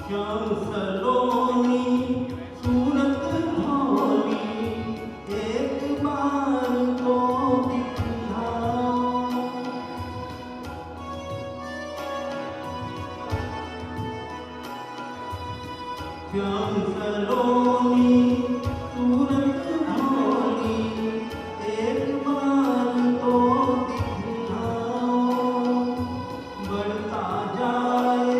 श्याम सलोनी सूरत धोली एक बार तो दिखलाओ। श्याम सलोनी सूरत धोली एक बार तो दिखलाओ। बढ़ता जाए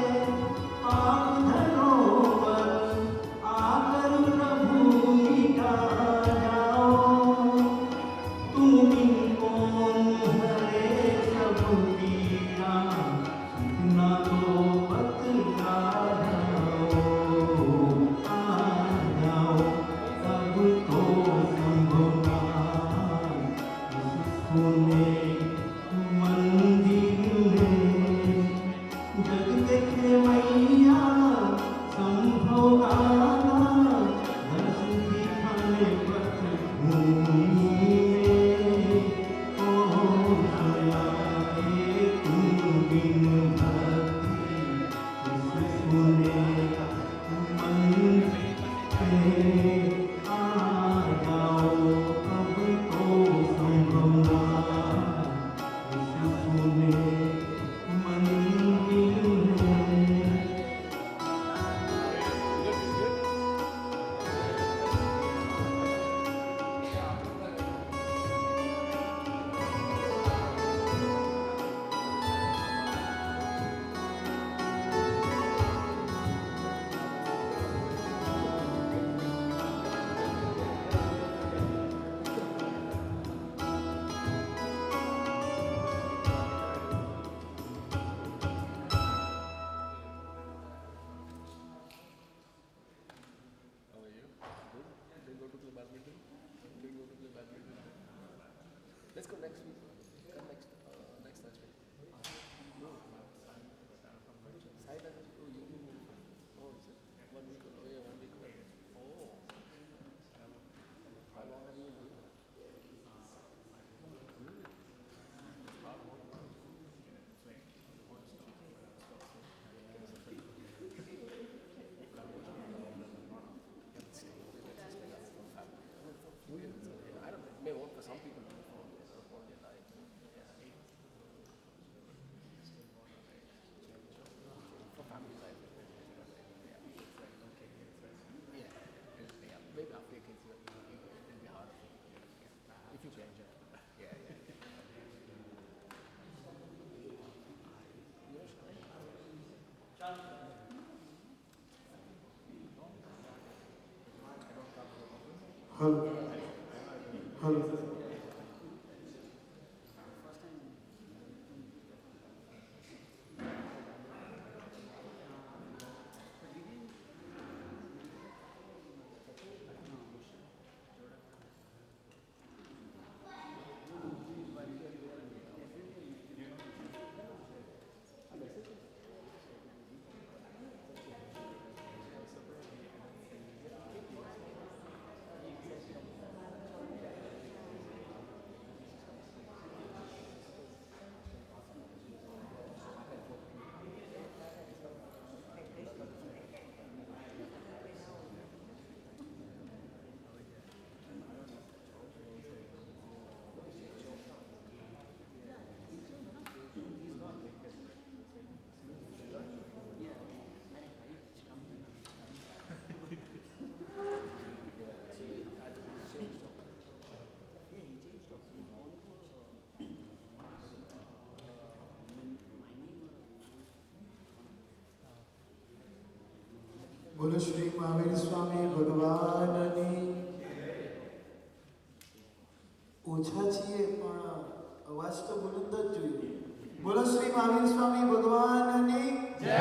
Let's go next week. Come next Thursday. No. Side you. Oh, is it? 1 week. Oh, yeah, 1 week. Oh. How long have you been doing that? I don't know. It may work for some people. Maybe after your kids, it'll be harder if you change it. Yeah. Hello. બોલો શ્રી મહાવીર સ્વામી ભગવાનની ઓછા છીએ પણ અવાજ તો બુલંદ જ જોઈએ. બોલો શ્રી મહાવીર સ્વામી ભગવાનની જય.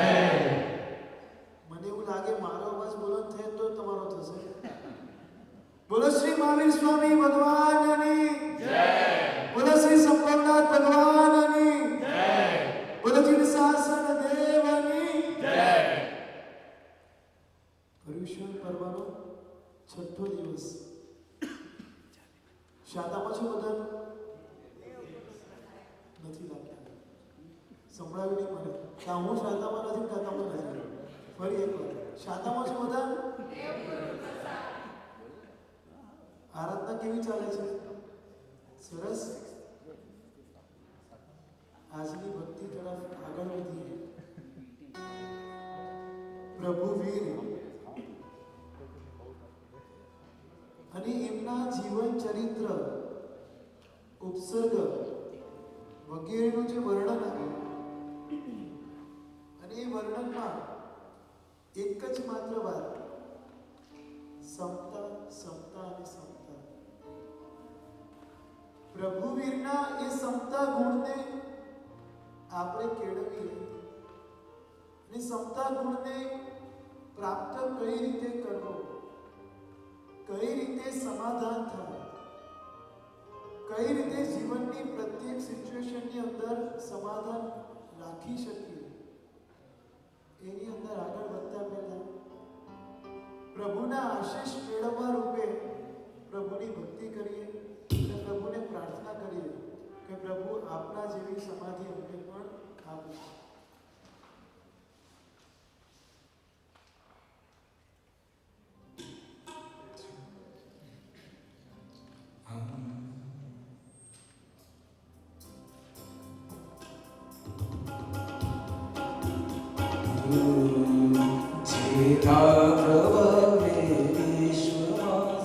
મને એવું લાગે મારો અવાજ બુલંદ થાય તો તમારો થશે. બોલો બોલો શ્રી મહાવીર સ્વામી ભગવાનની જય, બોલો શ્રી સંપન્નાથ ભગવાનની જય, બોલો જીન શાસન દેવની જય. પર્યુષણ પર્વનો છઠ્ઠો દિવસ. શાતામાં છે બધા નથી લાગતા, સંભળાવ્યું નહીં મને. ત્યાં હું શાતામાં નથી, કાતામાં નથી. ફરી એકવાર શાતામાં છે બધા. આરાધના કેવી ચાલે છે? સરસ. આજની ભક્તિ તરફ આગળ વધીએ. પ્રભુ વીર અને એમના જીવન ચરિત્ર, ઉપસર્ગ વગેરેનું જે વર્ણન આવ્યું, અને એ વર્ણનમાં એક જ માત્ર વાત, સમતા સમતા અને સમતા. પ્રભુવીરના એ સમતા ગુણને આપણે કેળવીએ અને સમતા ગુણને પ્રાપ્ત કઈ રીતે કરવો, કઈ રીતે સમાધાન થાય, કઈ રીતે જીવનની પ્રત્યેક સિચ્યુએશનની અંદર સમાધાન રાખી શકીએ, એની અંદર આગળ વધતા પહેલા પ્રભુના આશીષ મેળવવા રૂપે પ્રભુની ભક્તિ કરીએ અને પ્રભુને પ્રાર્થના કરીએ કે પ્રભુ આપના જેવી સમાધિ અમને પણ આપો. જેઠા પ્રભવે વિશ્વમાં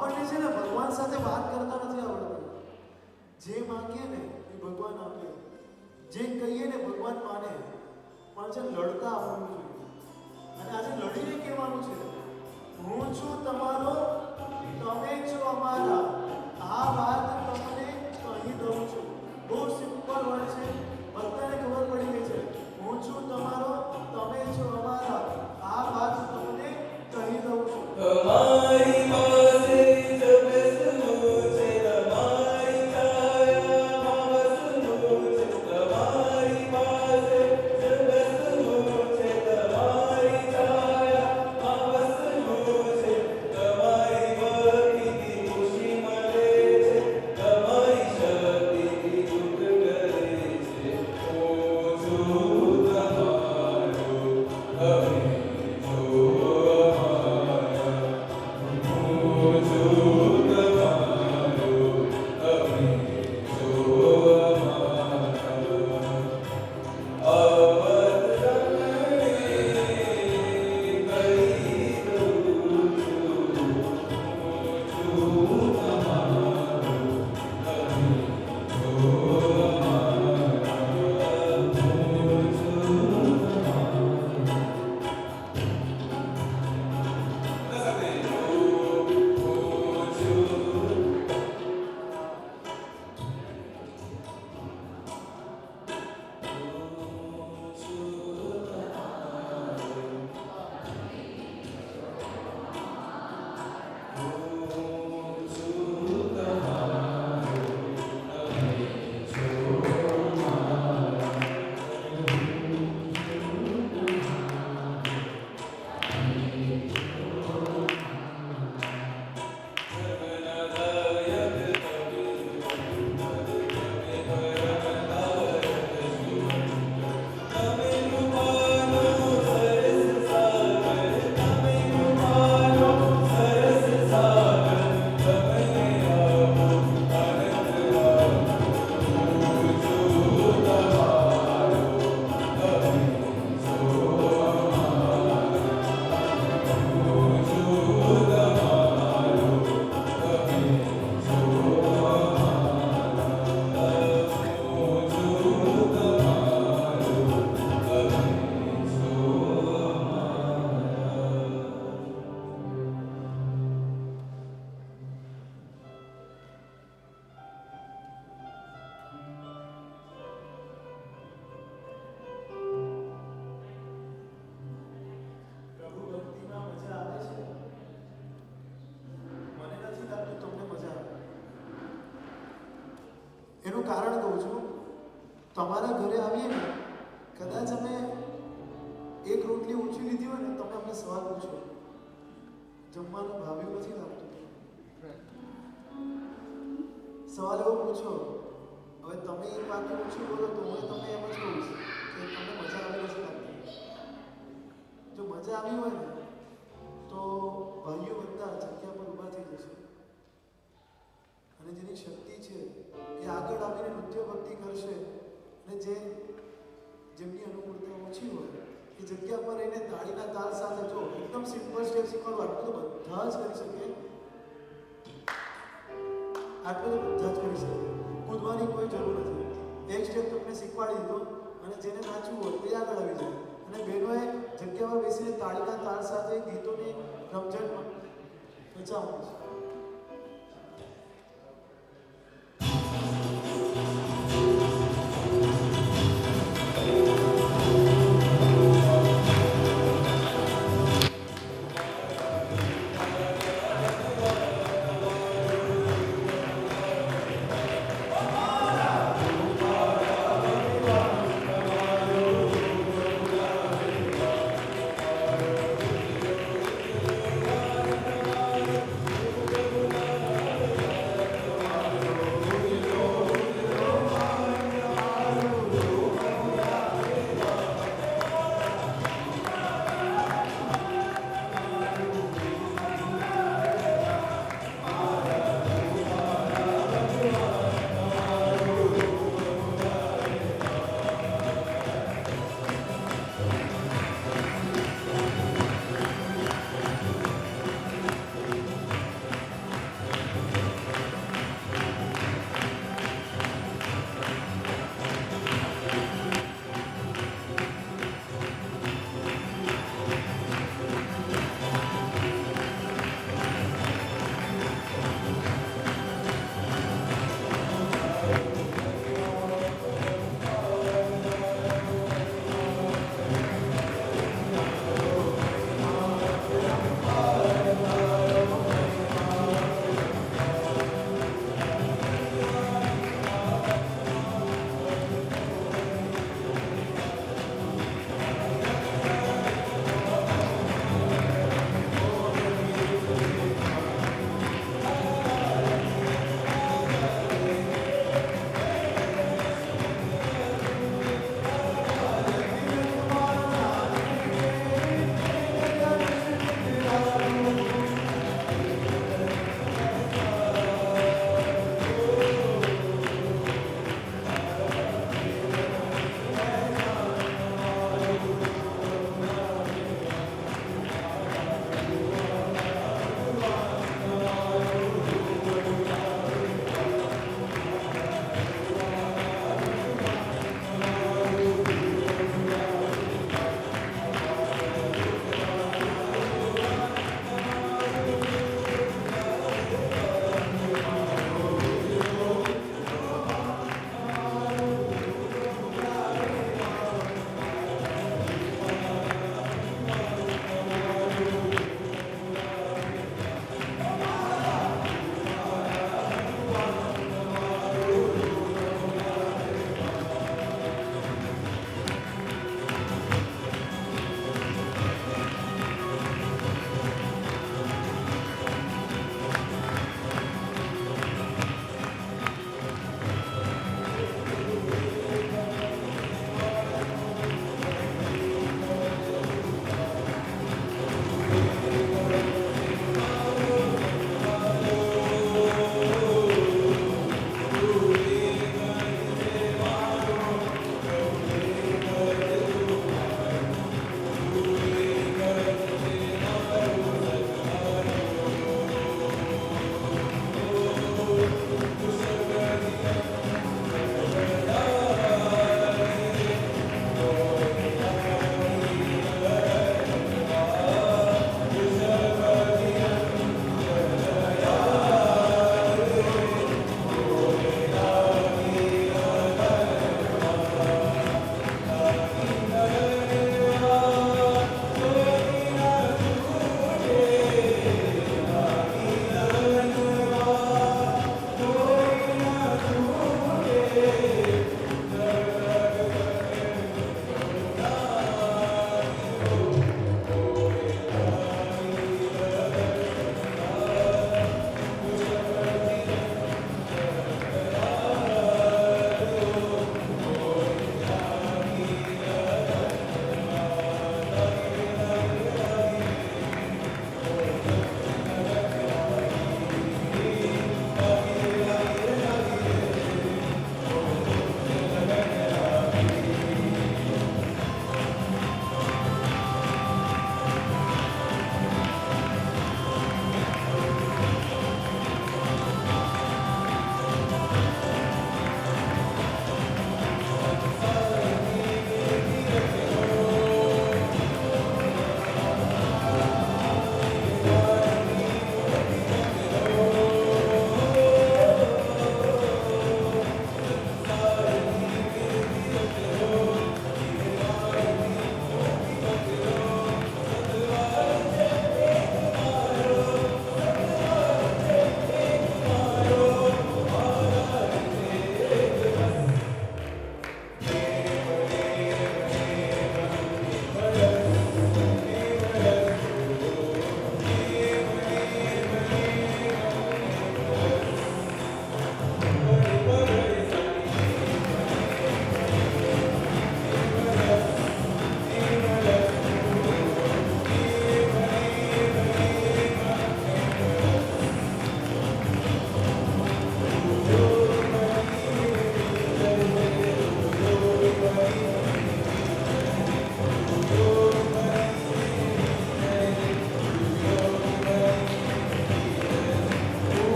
આપણને છે ને ભગવાન સાથે વાત કરતા નથી આવડતું. જે માંગીએ ને એ ભગવાન આપે, જે કહીએ ને ભગવાન માને, પણ છે લડતા આવડવું જોઈએ. અને આજે લડીને કહેવાનું છે, હું છું તમારો, તમે છો અમારા. આ વાત તમને કહી દઉં છું. બહુ સિમ્પલ વર્ડ છે, બધાને ખબર પડી ગઈ છે. હું છું તમારો, તમે છો અમારા. આ વાત તમને કહી દઉં છું. તમારી પાસે જ બેસવું છે, તમારી છાયામાં વસવું છે. તમારી પાસે જ બેસવું છે, તમારી છાયામાં વસવું છે. તમારી ભક્તિથી ખુશી મળે છે, તમારી શક્તિથી દુઃખ કરે છે. હું છું તમારો, હવે પ્રભુ ભક્તિમાં મજા આવે છે. મને નથી લાગતું તમને મજા આવે. એનું કારણ કહું છું. તમારા ઘરે આવીએ ને, કદાચ અમે એક રોટલી ઓછી લીધી હોય ને, તમે અમને સવાલ પૂછો, જમવાનું ભાવ્યું નથી લાગતું. સવાલ એવો પૂછો, હવે તમે એક વાક્ય ઓછું બોલો તો હું તમને એમ જ કહું છું કે તમને મજા આવી નથી લાગતી. જો મજા આવી હોય ને, તો ભાઈઓ બધા જગ્યા પર ઊભા થઈ જશે. અને જેની શક્તિ છે એ આગળ આવીને નૃત્ય ભક્તિ કરશે. અને જેમની અનુકૂળતા ઓછી હોય એ જગ્યા પર રહીને તાળીના તાલ સાથે, જો એકદમ સિમ્પલ સ્ટેપ શીખવાનું, આટલું તો બધા જ કરી શકે. આટલું તો બધા જ કરી શકે. કૂદવાની કોઈ જરૂર નથી. એક સ્ટેપ તમને શીખવાડી દીધો અને જેને નાચવું હોય એ આગળ આવી જાય. અને બહેનોએ જગ્યા પર બેસીને તાળીના તાળ સાથે ગીતોની રમઝટ નચાવવાની છે.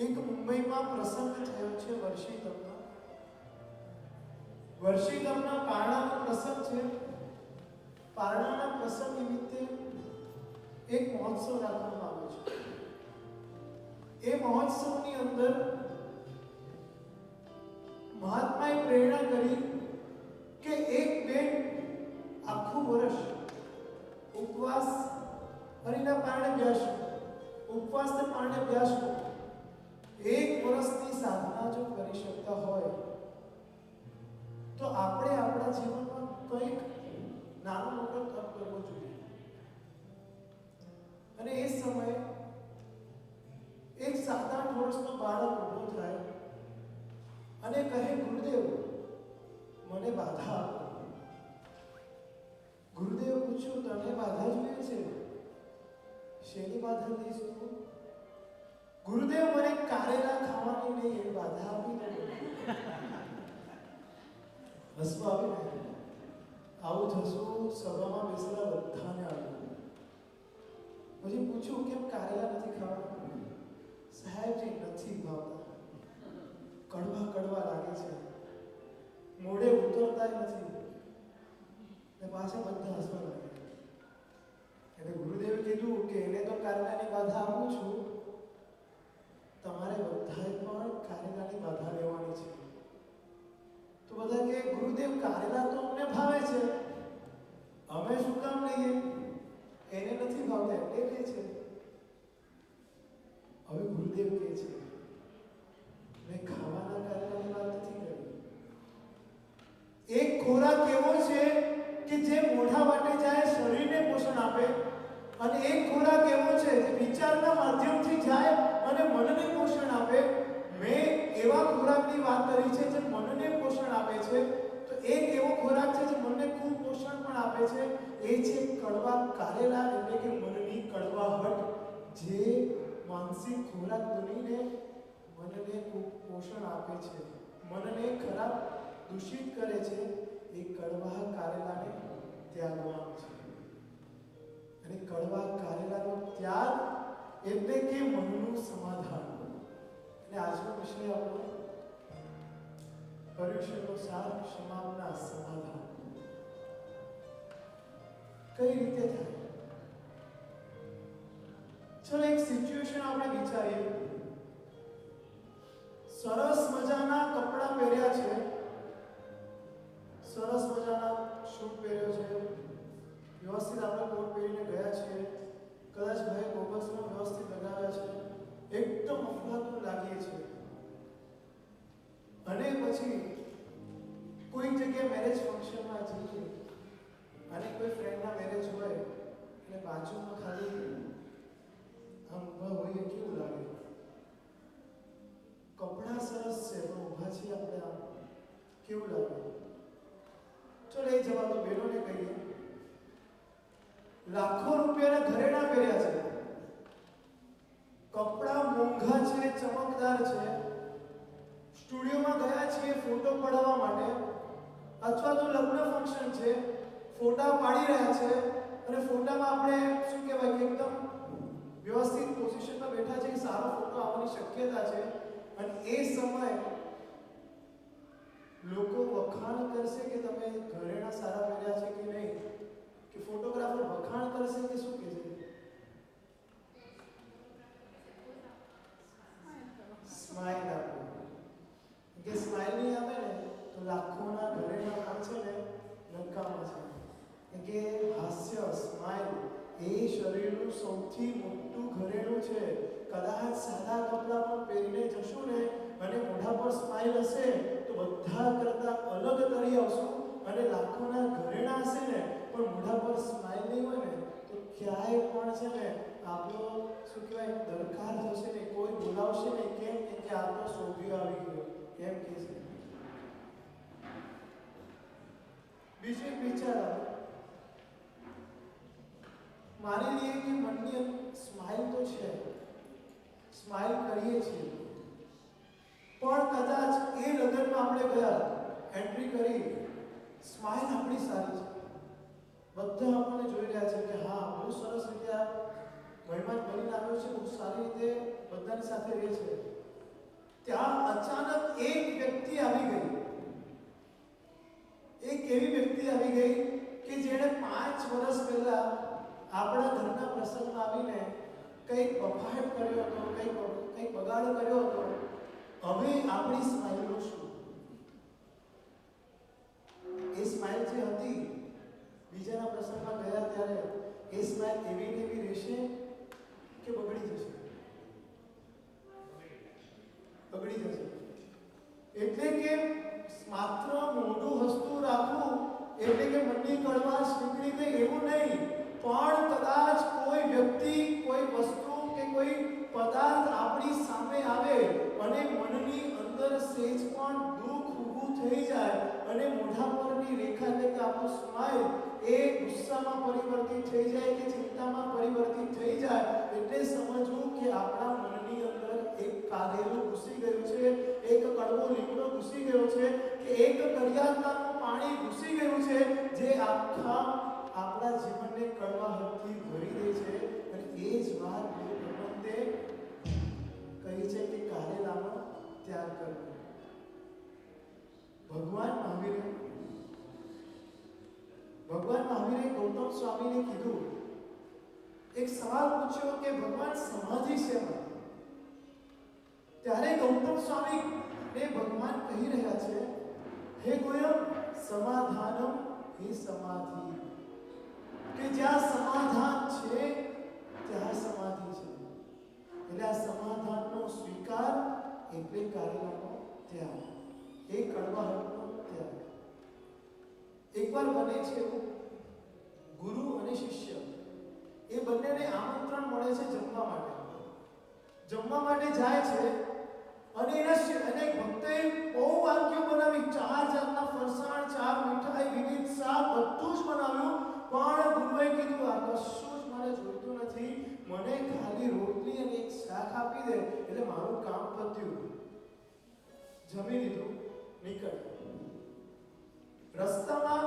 એક મુંબઈમાં પ્રસંગ થયો છે વર્ષિતમનો. વર્ષિતમના પારણાનો પ્રસંગ છે. પારણાના પ્રસંગ નિમિત્તે એક મહોત્સવ રાખવામાં આવ્યો છે. એ મહોત્સવની અંદર મહાત્માએ પ્રેરણા કરી કે એક બેન આખું વર્ષ ઉપવાસ હરિના પારણે બેસવું, ઉપવાસને પારણે બેસવું, એક વર્ષની સાધના જો કરી શકતા હોય તો આપણે આપણા જીવનમાં કંઈક નાનો મોટો તપ કરવો જોઈએ. અને એ સમયે એક 7-8 વર્ષનો બાળક ઊભો થાય અને કહે, ગુરુદેવ મને બાધા આપો. ગુરુદેવ પૂછ્યું, તને બાધા જોઈએ છે? શેની બાધા દઈશ તું? ગુરુદેવ મને કારેલા ખાવાની નહીં એવી બાધા આપી દે. હસવા આવી ને આવું થશું સભામાં બેસેલા બધાને આવ્યું. પછી પૂછ્યું, કેમ કારેલા નથી ખાવા? સાહેબજી નથી ભાવતા, કડવા કડવા લાગે છે, મોઢે ઉતરતા નથી. ને પાછા બધા હસવા લાગ્યા. એટલે ગુરુદેવે કીધું કે એને તો કારેલાની બાધા આપું છું, તમારે બધાએ પણ કારેલાની બાધા લેવાની છે. તો બધા કે, ગુરુદેવ કારેલા તો અમને ભાવે છે, અમે શું કામ લઈએ? એને નથી ભાવતા એટલે લે છે. હવે ગુરુદેવ કહે છે, મેં ખાવાના કારેલાની વાત નથી કરી. એક ખોરાક એવો છે કે જે મોઢા વાટે જાય, શરીરને પોષણ આપે, અને એક ખોરાક એવો છે જે વિચારના માધ્યમથી જાય અને મનને પોષણ આપે. મેં એવા ખોરાકની વાત કરી છે જે મનને પોષણ આપે છે. તો એક એવો ખોરાક છે જે મનને ખૂબ પોષણ પણ આપે છે, એ છે કડવા કારેલા, એટલે કે મનની કડવાહટ, જે માનસિક ખોરાક બનીને મનને ખૂબ પોષણ આપે છે, મનને ખરાબ દૂષિત કરે છે. એ કડવા કારેલાને ત્યાગવાનું છે. અને કડવા કારેલાનો ત્યાગ એટલે કે મનનું સમાધાન. અને આજનો વિષય આપણો પરીક્ષાનો સાર, ક્ષમાના સમાધાન. કઈ રીતે થાય? ચલો એક સિચ્યુએશન આપણે વિચારીએ. સરસ મજાના કપડાં પહેર્યા છે, સરસ મજાના શૂટ પહેર્યો છે, વ્યવસ્થિત આપણે કોટ પહેરીને ગયા છીએ, કદાચ ભાઈ ગોગલ્સનો વ્યવસ્થિત લગાવ્યા છે, એકદમ અફલાતું લાગીએ છીએ. અને પછી કોઈ જગ્યાએ મેરેજ ફંક્શનમાં જઈએ અને કોઈ ફ્રેન્ડના મેરેજ હોય અને બાજુમાં ખાલી આમ ઊભા હોઈએ, કેવું લાગે? કપડાં સરસ છે પણ ઊભા છીએ આપણે, આમ કેવું લાગે? ચલો એ જવાબ તો બહેનોને કહીએ. લાખો રૂપિયાના ઘરેણાં પહેર્યા છે, કપડાં મોંઘા છે, ચમકદાર છે, સ્ટુડિયોમાં ગયા છીએ ફોટો પડાવવા માટે, અથવા તો લગ્ન ફંક્શન છે, ફોટા પાડી રહ્યા છે, અને ફોટામાં આપણે શું કહેવાય કે એકદમ વ્યવસ્થિત પોઝિશનમાં બેઠા છે, સારો ફોટો આવવાની શક્યતા છે. અને એ સમય લોકો વખાણ કરશે કે તમે ઘરેણાં સારા પહેર્યા છે કે નહીં, કે ફોટોગ્રાફર વખાણ કરશે કે શું કહેશે? સ્માઈલ આપો. કે સ્માઈલ નહીં આપે ને તો લાખોના ઘરેણાં કામ છે ને નકામા છે. કે હાસ્ય, સ્માઈલ એ શરીરનું સૌથી મોટું ઘરેણું છે. કદાચ સાદા કપડાં પણ પહેરીને જશું ને અને મોઢા પર સ્માઈલ હશે તો બધા કરતા અલગ તરી આવશું. અને લાખોના ઘરેણાં હશે ને પણ મોઢા પર સ્માઈલ નહીં હોય ને તો ક્યાંય પણ છે ને આપણો શું કહેવાય દરકાર થશે ને, કોઈ બોલાવશે ને. કેમ કે આ તો શોભ્યો આવી ગયો એમ કહે છે. બીજો એક વિચાર આવે. માની લઈએ કે મનની સ્માઈલ તો છે, સ્માઈલ કરીએ છીએ, પણ કદાચ એ લગ્નમાં આપણે ગયા, એન્ટ્રી કરી, સ્માઈલ આપણી સારી છે, બધા આપણને જોઈ રહ્યા છે કે હા બહુ સરસ રીતે આ મહેમાન બનીને આવ્યો છે, બહુ સારી રીતે બધાની સાથે રહે છે. ત્યાં અચાનક એક વ્યક્તિ આવી ગઈ. એક એવી વ્યક્તિ આવી ગઈ કે જેણે 5 વર્ષ પહેલા આપણા ઘરના પ્રસંગમાં આવીને કંઈક બફાટ કર્યો હતો, કંઈક બગાડ કર્યો હતો. હવે આપણી સ્માઇલનું શું? એ સ્માઇલ જે હતી બીજાના પ્રસંગમાં ગયા ત્યારે એ સ્માઇલ એવી ને એવી રહેશે કે બગડી જશે? બગડી જશે. એટલે કે માત્ર મોઢું હસતું રાખવું એટલે કે મનની કડવાશ નીકળી ગઈ એવું નહીં, પણ કદાચ કોઈ વ્યક્તિ, કોઈ વસ્તુ કે કોઈ પદાર્થ આપણી સામે આવે અને મનની અંદર સેજ પણ દુઃખ ઊભું થઈ જાય અને મોઢા પરની રેખા એટલે કે આપણું સ્માઇલ એ ગુસ્સામાં પરિવર્તિત થઈ જાય કે ચિંતામાં પરિવર્તિત થઈ જાય, એટલે સમજવું કે આપણા મનની અંદર એક કાગેલું ઘૂસી ગયું છે, એક કડવો લીમડો ઘૂસી ગયો છે, કે એક દરિયાનું પાણી ઘૂસી ગયું છે જે આખા આપણા જીવનને કડવાહટથી ભરી દે છે. અને એ જ વાત ભગવંતે કહી છે કે કારેલાનો ત્યાગ કરવો. ભગવાન મહાવીરે ગૌતમ સ્વામીને કીધું, એક સવાલ પૂછ્યો કે ભગવાન સમાધિ શેમાં? ત્યારે ગૌતમ સ્વામી ને ભગવાન કહી રહ્યા છે, હે ગોયમ સમાધાનમ હે સમાધિ, કે જ્યાં સમાધાન છે ત્યાં સમાધિ છે. એટલે આ સમાધાનનો સ્વીકાર એટલે કારેલાનો ત્યાગ, એ કડવાહટનો ત્યાગ. એકવાર બને છે ગુરુ અને શિષ્ય એ બંનેને આમંત્રણ મળે છે જમવા માટે. જમવા માટે જાય છે અને એક ભક્તોએ બહુ વાનગીઓ બનાવી, 4 જાતના ફરસાણ, 4 મીઠાઈ, વિવિધ શાક, બધું જ બનાવ્યું. પણ ગુરુએ કીધું આ કશું જ મને જોઈતું નથી, મને ખાલી રોટલી અને એક શાક આપી દે એટલે મારું કામ પત્યું. જમી લીધું, નીકળ. રસ્તામાં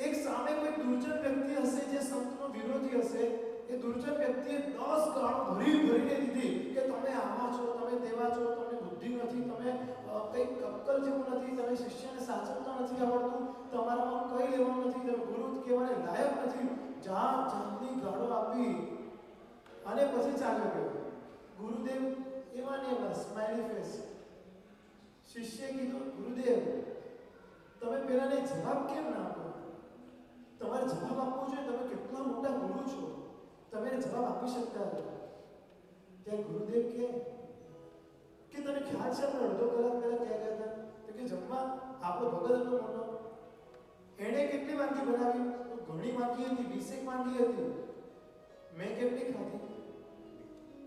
એક સામે કોઈ દુર્જન વ્યક્તિ હશે જે સંતનો વિરોધી હશે. એ દુર્જન વ્યક્તિએ 10 ગાળો ભરીને દીધી કે તમે આમાં છો, તમે તેવા છો, તમને બુદ્ધિ નથી, તમે કંઈક કક્કલ જેવું નથી, તમે શિષ્યને સાચવતા નથી આવડતું, તમારામાં કંઈ લેવાનું નથી, તમે ગુરુ કહેવાને લાયક નથી. જાતની ગાળો આપી અને પછી ચાલ્યો ગયો. ગુરુદેવ એવા ને એવા સ્માઇલી ફેસ. શિષ્યએ કીધું, ગુરુદેવ તમે પેલાને જવાબ કેમ ના આપો? તમારે જવાબ આપવો જોઈએ, તમે કેટલા મોટા ગુરુ છો, તમે જવાબ આપી શકતા નથી. ત્યાં ગુરુદેવ કે તને ખ્યાલ છે આપણે અડધો કલાક પહેલા ક્યાં ગયા હતા? તો કે જમવા. આપણો ભગત હતો મોટો, એણે કેટલી વાનગી બનાવી? તો ઘણી વાનગી હતી, 20 વાનગી હતી. મેં કેટલી ખાધી?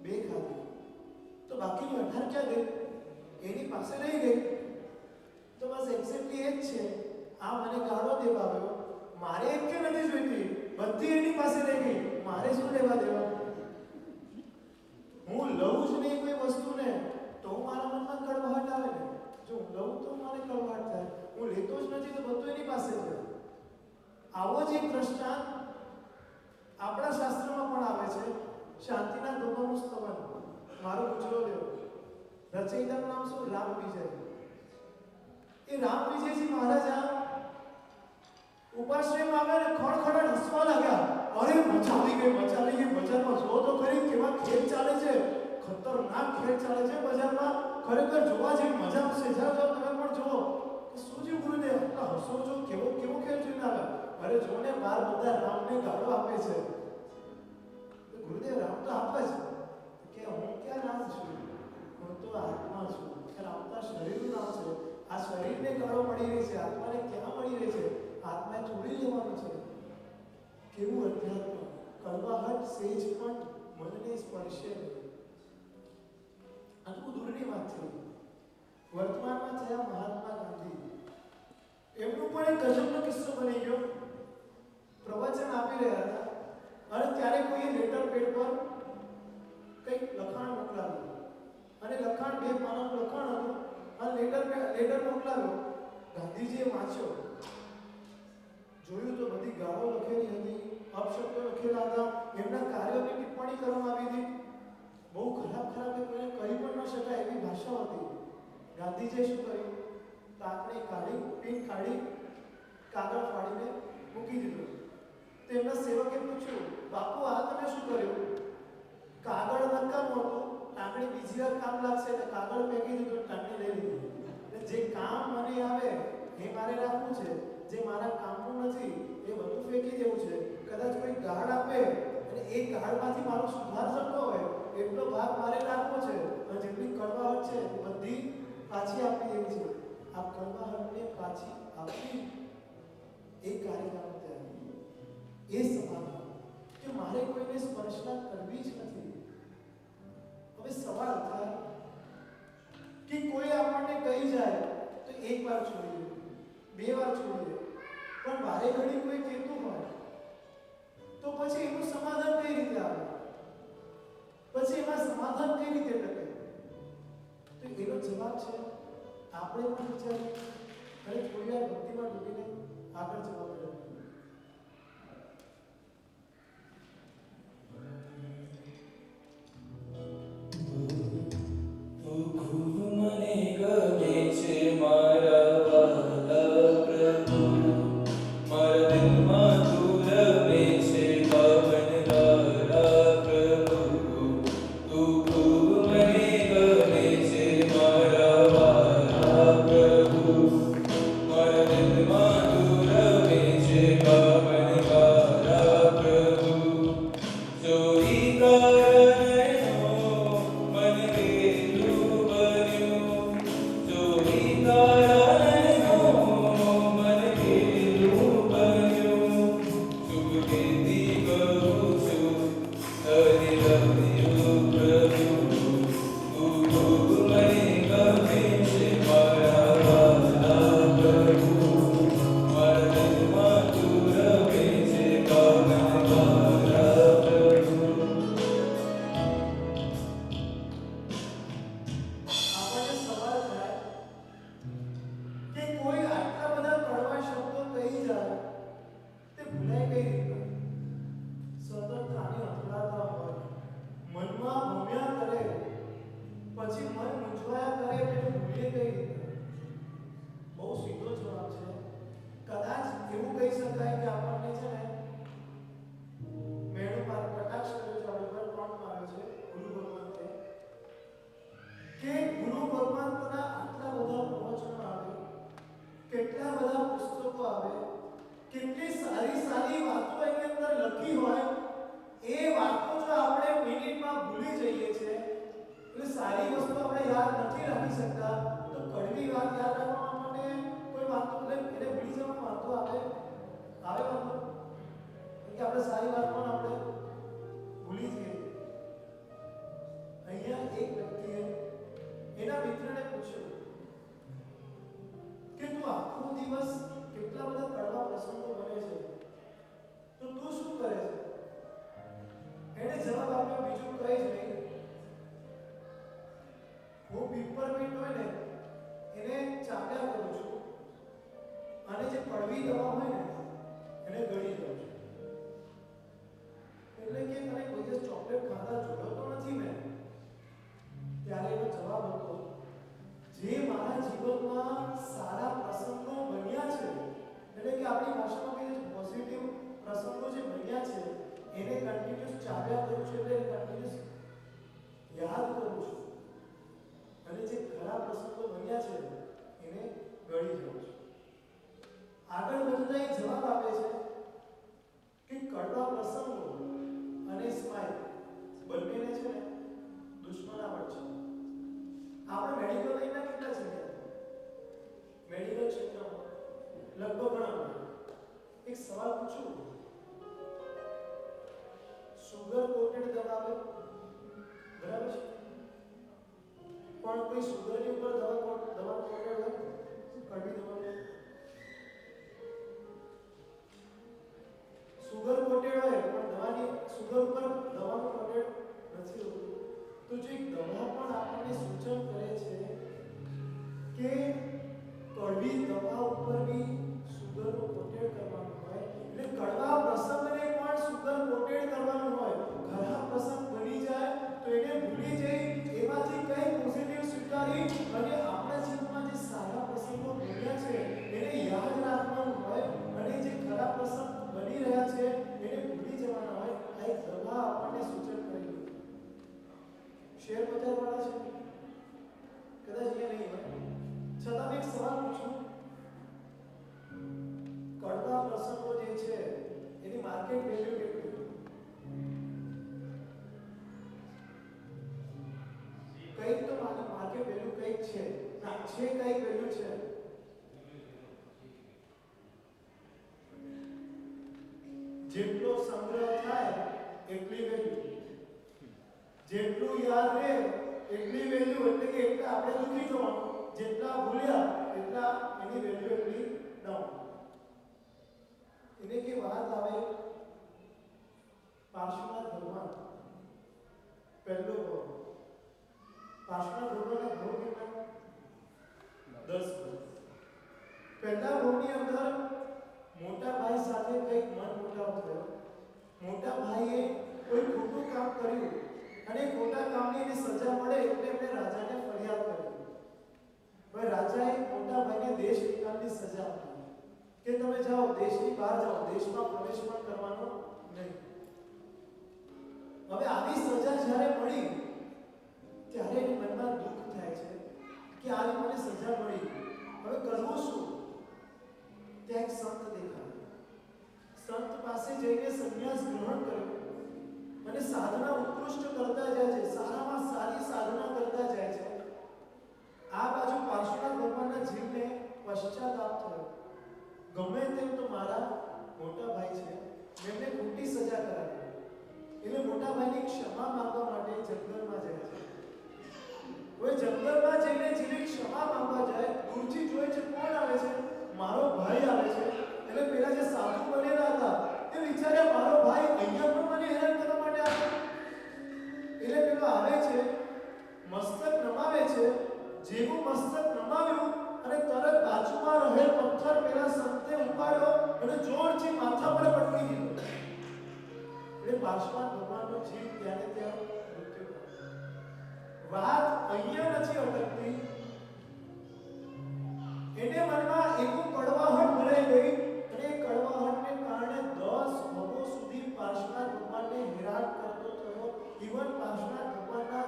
2 ખાધી. તો બાકીની 18 ક્યાં ગઈ? એની પાસે રહી ગઈ. તો બસ એક્ઝેક્ટલી એ જ છે. આ મને ગાળો દેવા આવ્યો, મારે એક કે નથી જોઈતી, બધી એની પાસે રહી ગઈ, મારે શું લેવા દેવા? હું લઉં જ નહીં કોઈ વસ્તુને તો મારા મનમાં કડવાહટ આવે ને. જો હું લઉં તો મને કડવાહટ થાય, હું લેતો જ નથી તો બધું એની પાસે છે. આવો જ એક દ્રષ્ટાંત આપણા શાસ્ત્રમાં પણ આવે છે. શાંતિનાથ ભગવાનનું સ્તવન, મારો ગુજરો દેવ, રચયિતાનું નામ શું? રામ વિજય. એ રામ વિજયજી મહારાજા ઉપાશ્રયમાં આવ્યા ને ખડખડાટ હસવા લાગ્યા. અરે મજા આવી ગઈ, બજારમાં જો તો ખરી કેવા ખેલ ચાલે છે, ખતરનાક ખેલ ચાલે છે બજારમાં, ખરેખર જોવા જેવી મજા આવશે. જાઓ તમે પણ જુઓ. શું થયું ગુરુદેવ? હસો જો કેવો ખેલ જોઈને આવ્યા? અરે જો ને બાર બધા રામને ગાળો આપે છે. ગુરુદેવ રામ તો આપે છે કે હું ક્યાં રામ છું? હું તો આત્મા છું. રામતા શરીરનું નામ છે. આ શરીરને ગાળો મળી રહી છે, આત્માને ક્યાં મળી રહી છે? આત્માએ છોડી લેવાનું છે. કેવું અધ્યાત્મ! કડવાહટ સેજ પણ મનને સ્પર્શે નહીં. આટલું દૂરની વાત છે. વર્તમાનમાં થયા મહાત્મા ગાંધી, એમનું પણ એક ગજબનો કિસ્સો બની ગયો. પ્રવચન આપી રહ્યા હતા અને ત્યારે કોઈએ લેટર પેડ પર કંઈક લખાણ મોકલાવ્યું અને લખાણ 2 પાનાનું લખાણ હતું અને લેટર મોકલાવ્યો. ગાંધીજીએ વાંચ્યો, જોયું તો બધી ગાળો લખેલી હતી, અપશબ્દો લખેલા હતા, એમના કાર્યોની ટિપ્પણી કરવામાં આવી હતી. બહુ ખરાબ ખરાબ એ કોઈને કહી પણ ન શકાય એવી ભાષા હતી. ગાંધીજીએ શું કર્યું? તાકને કાઢી પીન કાઢી કાગળ ફાડીને મૂકી દીધું. તેમના સેવકે પૂછ્યું, બાપુ આ તમે શું કર્યું? કાગળ નકામું હતું, ટાંકણી બીજી વાર કામ લાગશે એટલે કાગળ ફેંકી દીધું, ટાંકણી લઈ લીધી. એટલે જે કામ મને આવે એ મારે રાખવું છે, જે મારા કામનું નથી એ બધું ફેંકી દેવું છે. કદાચ કોઈ ગાળ આપે અને એ ગાળમાંથી મારો સુધાર થતો હોય એટલો ભાગ મારે રાખવો છે, અને જેટલી કડવાહટ છે એ બધી પાછી આપી દેવી છે. આ કડવાહટને પાછી આપી એ કાર્યક્રમ એ સમાધાન કે મારે કોઈને સ્પર્શના કરવી જ નથી. હવે સવાલ થાય કે કોઈ આપણને કહી જાય તો એક વાર છોડીએ, બે વાર છોડીએ, પણ વારે ઘડી કોઈ કહેતું હોય તો પછી એનું સમાધાન કઈ રીતે આવે? પછી એમાં સમાધાન કઈ રીતે ટકે? તો એનો જવાબ છે આપણે પણ વિચારીએ અને થોડી વાર ભક્તિમાં ડૂબીને આગળ જવા મળે. ખૂબ મને ગમે છે મારા વહાલા પ્રભુ, મારા દિલમાં તું રમે છે ભાવનવાળા પ્રભુ. તું ખૂબ મને ગમે છે મારા વહાલા પ્રભુ, મારા દિલમાં તું રમે છે ભાવનવાળા પ્રભુ. ચોરી કારણો મન વેલું બન્યું, ચોરી કારણો મન વેલું બન્યું. શુભથી કહું છું હરિ રમ્યું પ્રભુ, તું ખૂબ મને ગમે છે મારા વહાલા પ્રભુ, મારા દિલમાં તું રમે છે ભાવનવાળા પ્રભુ. આપણને સવાલ થાય કે કોઈ આટલા બધા કડવા શબ્દો કહી જાય તે ભૂલાય કઈ રીતે? સતત કાને અથડાતા હોય, મનમાં ભમ્યા કરે, પછી મન મૂંઝવાયા કરે એટલે ભૂલે કઈ રીતે? બહુ સીધો જવાબ છે. કદાચ એવું કહી શકાય કે આપણને છે ને મેળો પર કટાક્ષ કર્યો છે, આપણે પર કોણ માર્યો છે? ગુરુ ભગવાન કે ગુરુ ભગવંતના આટલા બધા પ્રવચનો આવે, કેટલા બધા પુસ્તકો આવે, કેટલી સારી સારી વાતો એની અંદર લખી હોય, એ વાતો જો આપણે મિનિટમાં ભૂલી જઈએ છે, એટલે સારી વસ્તુ આપણે યાદ નથી રાખી શકતા, તો કડવી વાત યાદ રાખવા માટે કોઈ વાતો એને ભૂલી જવાનો વાતો આવે વાતો કે આપણે સારી વાત પણ આપણે ભૂલી જઈએ. અહીંયા એક વ્યક્તિએ એના મિત્રને પૂછ્યું કે તું આખો દિવસ કેટલા બધા કડવા પ્રસંગો બને છે, તો તું શું કરે છે? એને જવાબ આપ્યો, બીજું કઈ જ નહીં, હું પીપરમિન્ટ હોય ને એને ચાવ્યા કરું છું અને જે કડવી દવા હોય ને એને ગળી દઉં છું. એટલે કે તને કોઈ દિવસ ચોકલેટ ખાતા જોયો તો નથી મેં. ત્યારે એનો જવાબ હતો, જે મારા જીવનમાં સારા પ્રસંગો બન્યા છે, એટલે કે આપણી ભાષામાં કહીએ તો પોઝિટિવ પ્રસંગો જે બન્યા છે એને કન્ટિન્યુઅસ ચાવ્યા કરું છું, એટલે કન્ટિન્યુઅસ યાદ કરું છું, અને જે ખરાબ પ્રસંગો બન્યા છે એને ગળી દઉં છું. આગળ વધતા એક જવાબ આપે છે કે કડવા પ્રસંગો અને સ્માઈલ બંનેને છે ને દુશ્મનાવટ છે. આપણે મેડિકલ લાઈનના કેટલા છે? મેડિકલ ક્ષેત્રમાં લગભગ ઘણા. એક સવાલ પૂછું, સુગર કોટેડ દવા આવે, બરાબર છે, પણ કોઈ સુગરની ઉપર દવા કોટેડ હોય, કડવી દવા સુગર કોટેડ હોય પણ દવાની સુગર ઉપર દવાનું કોટેડ નથી હોતું. તો જો એક દવા પણ આપણને સૂચન કરે છે કે કડવી દવા ઉપર બી સુગરનો કોટેડ કરવાનું હોય, એટલે કડવા પ્રસંગને પણ સુગર કોટેડ કરવાનું હોય. ખરાબ પ્રસંગ બની જાય તો એને ભૂલી છે કઈ વેલ્યુ છે? જેટલો સંગ્રહ થાય એટલી વેલ્યુ, જેટલું યાદ રહે એટલી વેલ્યુ, એટલે કે એટલા આપણે દુખી થવાનું, જેટલા ભૂલ્યા એટલા એની વેલ્યુ એટલી ડાઉન. એને કે વાત આવે પાર્શ્વનાથ ભગવાન પહેલો ભાવ, પાર્શ્વનાથ ભગવાનના ભાવ કેટલા? 10 ભાવ. પહેલા ભાવની અંદર મોટા ભાઈ સાથે કંઈક મન મોટાવ થયો. મોટા ભાઈએ કોઈ ખોટું કામ કર્યું અને ખોટા કામની એને સજા મળે એટલે એમણે રાજાને ફરિયાદ કરી. હવે રાજાએ મોટા ભાઈને દેશ નિકાલની સજા આપી કે તમે જાઓ, દેશની બહાર જાઓ, દેશમાં પ્રવેશ પણ કરવાનો નહીં. હવે આવી સજા જ્યારે મળી ત્યારે એની મનમાં દુઃખ થાય છે કે આવી મને સજા મળી, હવે કરવું શું? ત્યાં એક સંત દેખાયો. સંત પાસે જઈને સંન્યાસ ગ્રહણ કર્યો અને સાધના ઉત્કૃષ્ટ કરતા જાય છે, સારામાં સારી સાધના કરતા જાય છે. આ બાજુ પાર્શ્વનાથ ભગવાનના જીવને પશ્ચાતાપ થયો. ગમે તેમ તો મારા મોટા ભાઈ છે, એમને ખોટી સજા કરાવી, એટલે મોટા ભાઈની ક્ષમા માંગવા માટે જંગલમાં જાય છે. હવે જંગલમાં જઈને જેને ક્ષમા માંગવા જાય, દૂરથી જોઈ છે કોણ આવે છે? મારો ભાઈ આવે છે. એટલે પેલા જે સાધુ બનેલા હતા એ વિચાર્યા મારો ભાઈ અહીંયા પણ મને હેરાન કરવા માટે આવે. એટલે પેલો આવે છે, મસ્તક નમાવે છે. જેવું મસ્તક નમાવ્યું અને તરત બાજુમાં રહેલ પથ્થર પેલા સંતે ઉપાડ્યો અને જોરથી માથા પર પટકી દીધો. એટલે પાર્શ્વનાથ ભગવાનનો જીવ ત્યારે ત્યાં મૃત્યુ પામ્યો. વાત અહીંયા નથી અટકતી. એને મનમાં એવું કડવાહટ ભરાઈ ગઈ અને એ કડવાહટને કારણે 10 ભવો સુધી પાર્શ્વનાથ ભગવાનને હેરાન કરતો થયો. ઈવન પાર્શ્વનાથ ભગવાનના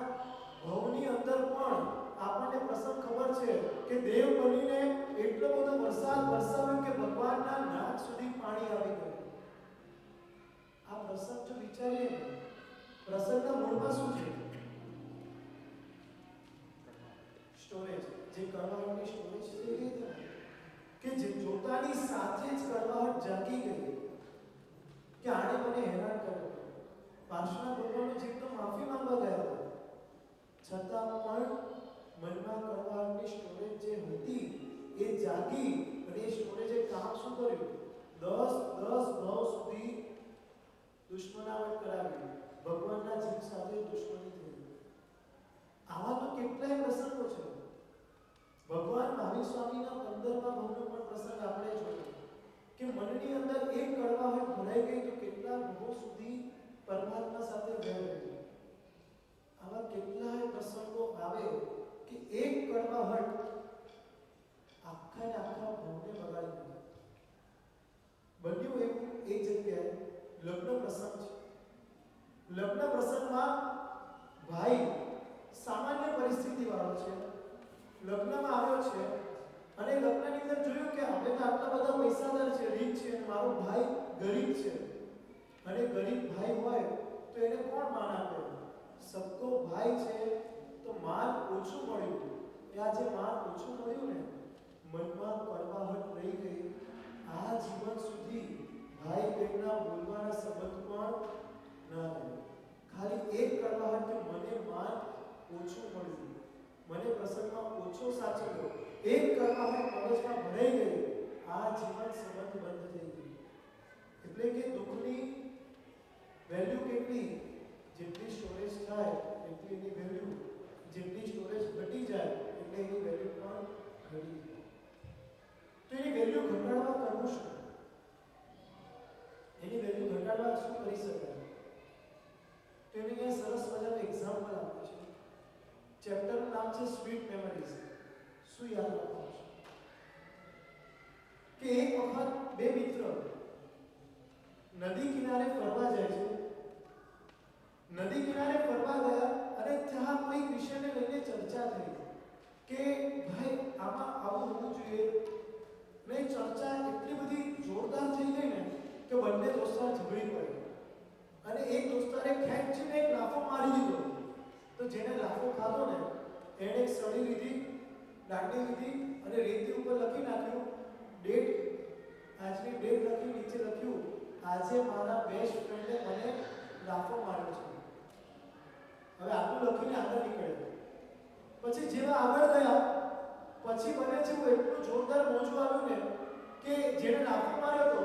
ભવની અંદર પણ આપણને પ્રસંગ ખબર છે કે દેવ બનીને એટલો બધો વરસાદ વરસાવ્યો કે ભગવાનના નાક સુધી પાણી આવી ગયું. આ પ્રસંગ જો વિચારીએ, પ્રસંગના મૂળમાં શું છે? સ્ટોરેજ. જે કડવાહટની સ્ટોરેજ થઈ ગઈ હતી કે જે જોતાની સાથે જ કડવાહટ જાગી ગઈ કે આણે મને હેરાન કર્યો. પાર્શ્વનાથ ભગવાનનો જીવ તો માફી માંગવા ગયો છતાં પણ મનમાં કડવાહટની સ્ટોરેજ જે હતી એ જાગી અને એ સ્ટોરેજે કામ શું કર્યું? 10 ભાવ સુધી દુશ્મનાવટ કરાવી. ભગવાનના જીવ સાથે દુશ્મની થઈ. આવા તો કેટલાય પ્રસંગો છે. ભગવાન મહાવીર સ્વામીના 15મા ભાવનો પણ પ્રસંગ આપણે જોયો કે મનની અંદર એક કડવાહટ ભરાઈ ગઈ તો કેટલા ભાવો સુધી પરમાત્મા સાથે વહેર રહ્યો. આવા કેટલાય પ્રસંગો આવે કે એક કડવાહટ આખા ને આખા ભાવને બગાડી નાખે. બન્યું એવું એ જગ્યાએ લગ્ન પ્રસંગ છે. લગ્ન પ્રસંગમાં ભાઈ સામાન્ય પરિસ્થિતિ વાળો છે, લગ્નમાં આવ્યો છે અને લગ્નની અંદર જોયું કે હવે તો આટલા બધા પૈસાદાર છે, રીચ છે, મારો ભાઈ ગરીબ છે. અને ગરીબ ભાઈ હોય તો એને કોણ માન આપે? સબકો ભાઈ છે તો માન ઓછું મળ્યું. એ આ જે માન ઓછું મળ્યું ને, મનમાં કડવાહટ રહી ગઈ. આ જીવન સુધી ભાઈ બહેનના બોલવાના સંબંધ પણ ના રહે. ખાલી એક કડવાહટ કે મને માન ઓછું મળ્યું, મને પ્રસંગમાં ઓછો સાચવ્યો, એક કડવાહટ મગજમાં ભરાઈ ગઈ. આ જીવન સંબંધ બંધ થઈ ગયું. એટલે કે દુઃખની વેલ્યુ કેટલી? જેટલી સ્ટોરેજ થાય એટલી એની વેલ્યુ, જેટલી સ્ટોરેજ ઘટી જાય એટલે એની વેલ્યુ પણ ઘટી જાય. તો એની વેલ્યુ ઘટાડવા કરવું શું? એની વેલ્યુ ઘટાડવા શું કરી શકાય? તો એને એક સરસ મજાનું એક્ઝામ્પલ આપ્યું છે. ચેપ્ટરનું નામ છે સ્વીટ મેમરીઝ. શું યાદ રાખવાનું છે કે એક વખત બે મિત્ર નદી કિનારે ફરવા જાય છે. નદી કિનારે ફરવા ગયા અને ત્યાં કોઈ વિષયને લઈને ચર્ચા થઈ કે ભાઈ આમાં આવું હોવું જોઈએ. ને ચર્ચા એટલી બધી જોરદાર થઈ ગઈ ને કે બંને દોસ્તાર ઝઘડી પડ્યા અને એક દોસ્તારે ખેંચીને એક લાફો મારી દીધો. તો જેને લાફો ખાધો ને એને એક સળી લીધી લાકડી લીધી અને રેતી ઉપર લખી નાખ્યું ડેટ, આજની ડેટ લખી, નીચે લખ્યું આજે મારા બેસ્ટ ફ્રેન્ડે મને લાફો માર્યો છે. હવે આટલું લખીને આગળ નીકળ્યો. પછી જેવા આગળ ગયા પછી મને છે એટલું જોરદાર મોજું આવ્યું ને કે જેને લાફો માર્યો હતો,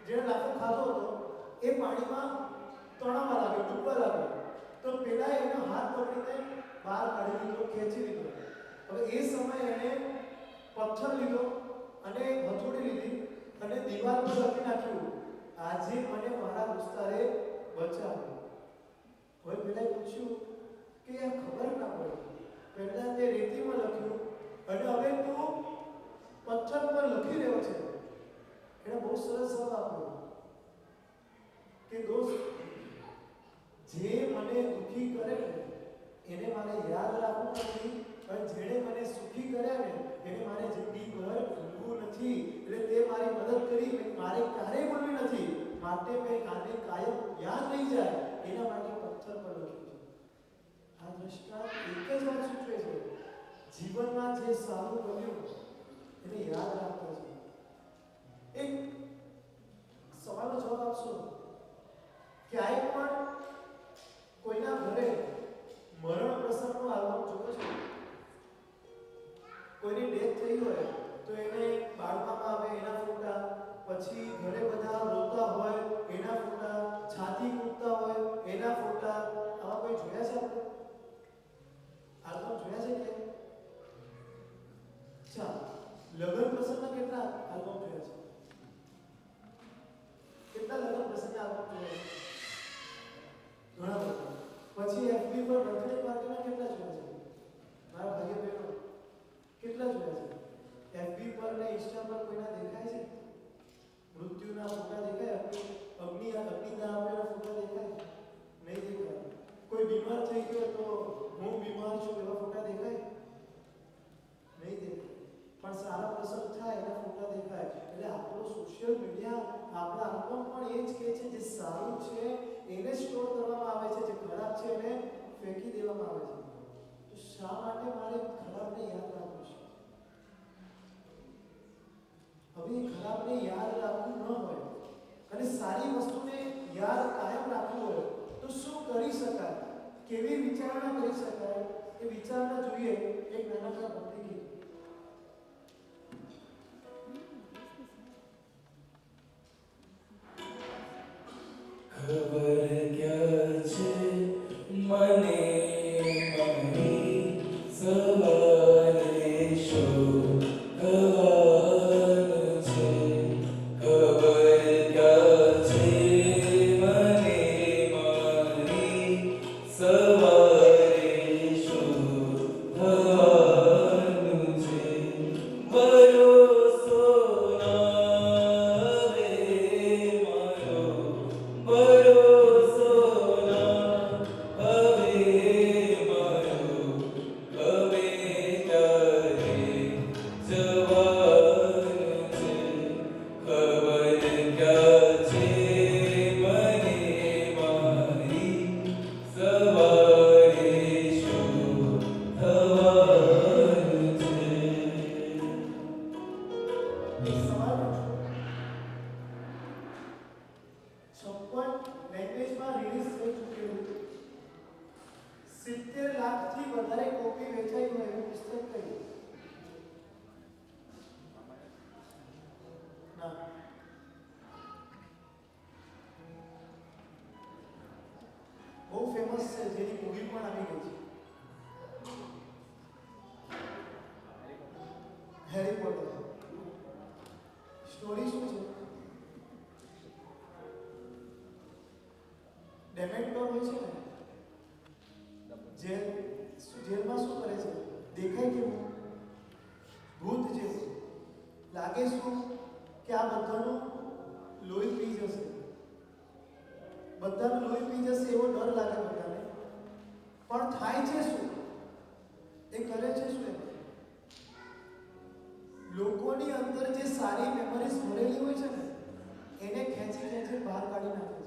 જેને લાફો ખાધો હતો એ પાણીમાં તણાવા લાગ્યો, ડૂબવા લાગ્યો. તો પેલા એનો હાથ પકડીને બહાર કાઢી લીધો, ખેંચી લીધો. હવે એ સમયે એણે પથ્થર લીધો અને હથોડી લીધી અને દીવાલ પર લખી નાખ્યું આજે મને મારા દોસ્તારે બચાવ્યો. હવે પેલા પૂછ્યું કે આ ખબર ના પડી. પહેલા તે રેતીમાં લખ્યું અને હવે તું પથ્થર પર લખી રહ્યો છે. એને બહુ સરસ જવાબ આપ્યો કે દોસ્ત, જે મને દુખી કરે ને એને મારે યાદ રાખવું નથી, અને જેણે મને સુખી કર્યા ને એને મારે જિંદગીભર ભૂલવું નથી. એટલે તે મારી મદદ કરી, મારે ક્યારેય ભૂલવી નથી, માટે મેં આને કાયમ યાદ રહી જાય એના માટે પથ્થર પર લખ્યું છે. આ દ્રષ્ટાંત એક જ વાત સૂચવે છે, જીવનમાં જે સારું બન્યું એને યાદ રાખવું છે. એક સવાલનો જવાબ આપશો, ક્યાંય પણ કોઈના ઘરે મરણ પ્રસંગનો આલ્બમ જોયો છે? કોઈની ડેથ થઈ હોય તો એને બાળવામાં આવે એના ફોટા, પછી ઘરે બધા રોતા હોય એના ફોટા, છાતી કૂદતા હોય એના ફોટા, આવા કોઈ જોયા છે આપણે? આલ્બમ જોયા છે કે? ચાલ, લગ્ન પ્રસંગના કેટલા આલ્બમ જોયા છે? કેટલા લગ્ન પ્રસંગના આલ્બમ જોયા છે? ઘણા બધા. પછી એફબી પર બર્થડે પાર્ટીના કેટલા જોયા છે? મારા ભાઈઓ બહેનો કેટલા જોયા છે? એફબી પર ને ઇન્સ્ટા પર કોઈના દેખાય છે? મૃત્યુના ફોટા દેખાય? અગ્નિદાન આપેલા ફોટા દેખાય? નહીં દેખાય. કોઈ બીમાર થઈ ગયો તો હું બીમાર છું એવા ફોટા દેખાય? નહીં દેખાય. પણ સારા પ્રસંગ થાય એના ફોટા દેખાય. એટલે આપણો સોશિયલ મીડિયા આપણા આલ્બમ પણ એ જ કહે છે, જે સારું છે એને સ્ટોર કરવામાં આવે છે, જે ખરાબ છે એને ફેંકી દેવામાં આવે છે. તો શા માટે મારે ખરાબને યાદ રાખવું છે? હવે ખરાબને યાદ રાખવું ન હોય અને સારી વસ્તુને યાદ કાયમ રાખવું હોય તો શું કરી શકાય? કેવી વિચારણા કરી શકાય? એ વિચારણા જોઈએ એક નાનકડા ભક્તિ ગીત. ખબર ક્યાં છે મને મારી સવારે શોધવાનું છે. ખબર ક્યાં છે મને મારી સવારે શોધવાનું છે. ભરોસો ના આવે મારો, ભરોસો ના હવે મારો, હવે ક્યારે જવાનું છે. ખબર ક્યાં છે મને મારી સવારે શું થવાનું છે. સવાલ પૂછો. 56 લેંગ્વેજમાં રિલીઝ થઈ ચૂકેલું 70 લાખથી વધારે કોપી વેચાઈ હોય એવું પુસ્તક કયું? ના, બહુ ફેમસ છે, જેની મૂવી પણ આવી ગઈ છે. Harry Potter. સ્ટોરી શું છે? ડેમેન્ટોર હોય છે ને, જેલમાં શું કરે છે? દેખાય કેવું? ભૂત જેવું. લાગે શું કે આ બધાનું લોહી પી જશે, બધાનું લોહી પી જશે એવો ડર લાગે બધાને. પણ થાય છે શું? એ કરે છે શું? લોકોની અંદર જે સારી મેમરીઝ ભરેલી હોય છે ને એને ખેંચી ખેંચી બહાર કાઢી નાખે છે.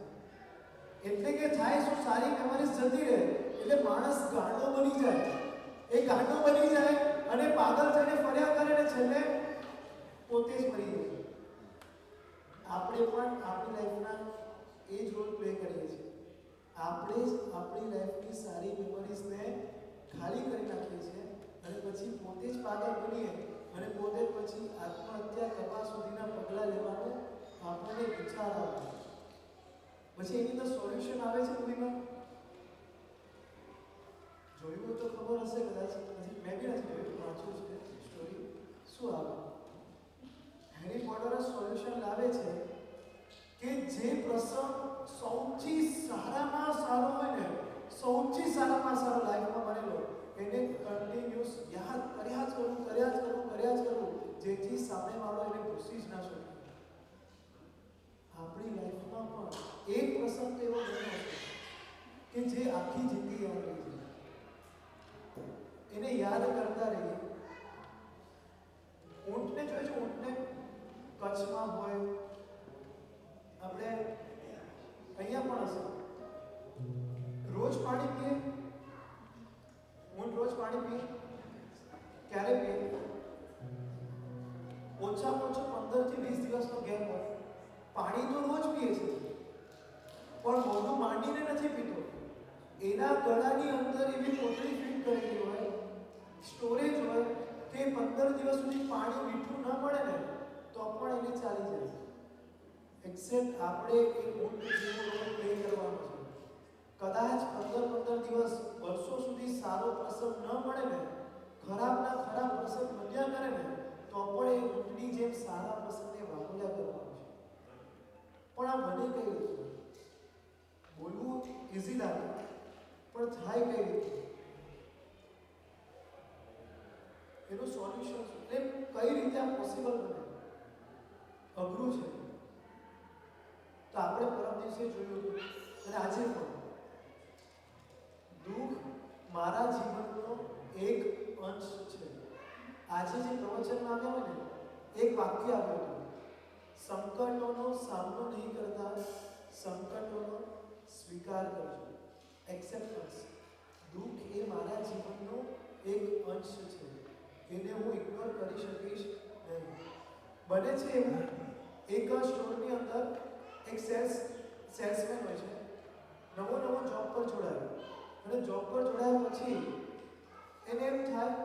એટલે કે થાય શું? સારી મેમરીઝ જતી રહે એટલે માણસ ગાંડો બની જાય. એ ગાંડો બની જાય અને પાગલ થઈને ફર્યા કરે ને છેલ્લે પોતે જ મરી જાય. આપણે પણ આપણી લાઈફના એ જ રોલ પ્લે કરીએ છીએ. આપણે જ આપણી લાઈફની સારી મેમરીઝને ખાલી કરી નાખીએ છીએ અને પછી પોતે જ પાગલ બનીએ અને પોતે જ પછી આત્મહત્યા કરવા સુધીના પગલાં લેવાનો આપણને વિચાર આવે. પછી એની અંદર સોલ્યુશન આવે છે મૂવીમાં. જોયું હોય તો ખબર હશે કદાચ, મેં બી નથી જોયું, વાંચ્યું છે સ્ટોરી. શું આવે? હેરી પોટર સોલ્યુશન લાવે છે કે જે પ્રસંગ સૌથી સારામાં સારો હોય ને, સૌથી સારામાં સારો લાઈફમાં બનેલો, એને કન્ટિન્યુઅસ યાદ કર્યા જ કરવું જેથી સામેવાળો એને ભૂસી જ ના શકે. આપણી લાઈફમાં પણ એક પ્રસંગ તો એવો બન્યો છે કે જે આખી જિંદગી યાદ રહી જાય. એને યાદ કરતા રહીએ. ઊંટને જોઈજો, ઊંટને કચ્છમાં હોય, આપણે અહીંયા પણ હશે, રોજ પાણી પીએ. ઊંટ રોજ પાણી પીએ. ક્યારે પીએ? ઓછામાં ઓછો 15 થી 20 દિવસનો ગેપ હોય. પાણી તો રોજ પીએ છે પણ મોઢું માંડીને નથી પીતો. એના ગળાની અંદર એવી કોથળી ફિટ કરેલી હોય, સ્ટોરેજ હોય કે 15 દિવસ સુધી પાણી મીઠું ન મળે ને તો પણ એને ચાલી જાય. એક્સેપ્ટ આપણે એક ઊંટ જેવો રોલ પ્લે કરવાનો છે. કદાચ 15 દિવસ વર્ષો સુધી સારો પ્રસંગ ન મળે ને, ખરાબના ખરાબ પ્રસંગ બન્યા કરે ને તો પણ એ ઊંટની જેમ સારા પ્રસંગને વાગોળ્યા કરવાનો છે. પણ આ બને કઈ રીતે? બોલવું ઇઝી લાગે પણ થાય કઈ રીતે? એનું સોલ્યુશન એટલે કઈ રીતે આ પોસિબલ બને? અઘરું છે. તો આપણે પરમ દિવસે જોયું અને આજે પણ દુઃખ મારા જીવનનો એક અંશ છે. આજે જે પ્રવચનમાં આવ્યો ને એક વાક્ય આવ્યું હતું, સંકટોનો સામનો નહીં કરતા સંકટોનો સ્વીકાર કરજો. એક્સેપ્ટન્સ. દુઃખ એ મારા જીવનનો એક અંશ છે, એને હું ઇગ્નોર કરી શકીશ નહીં. બને છે એવું, એક સ્ટોરની અંદર એક સેલ્સમેન હોય છે, નવો જોબ પર જોડાયો અને જોબ પર જોડાયા પછી એને એમ થાય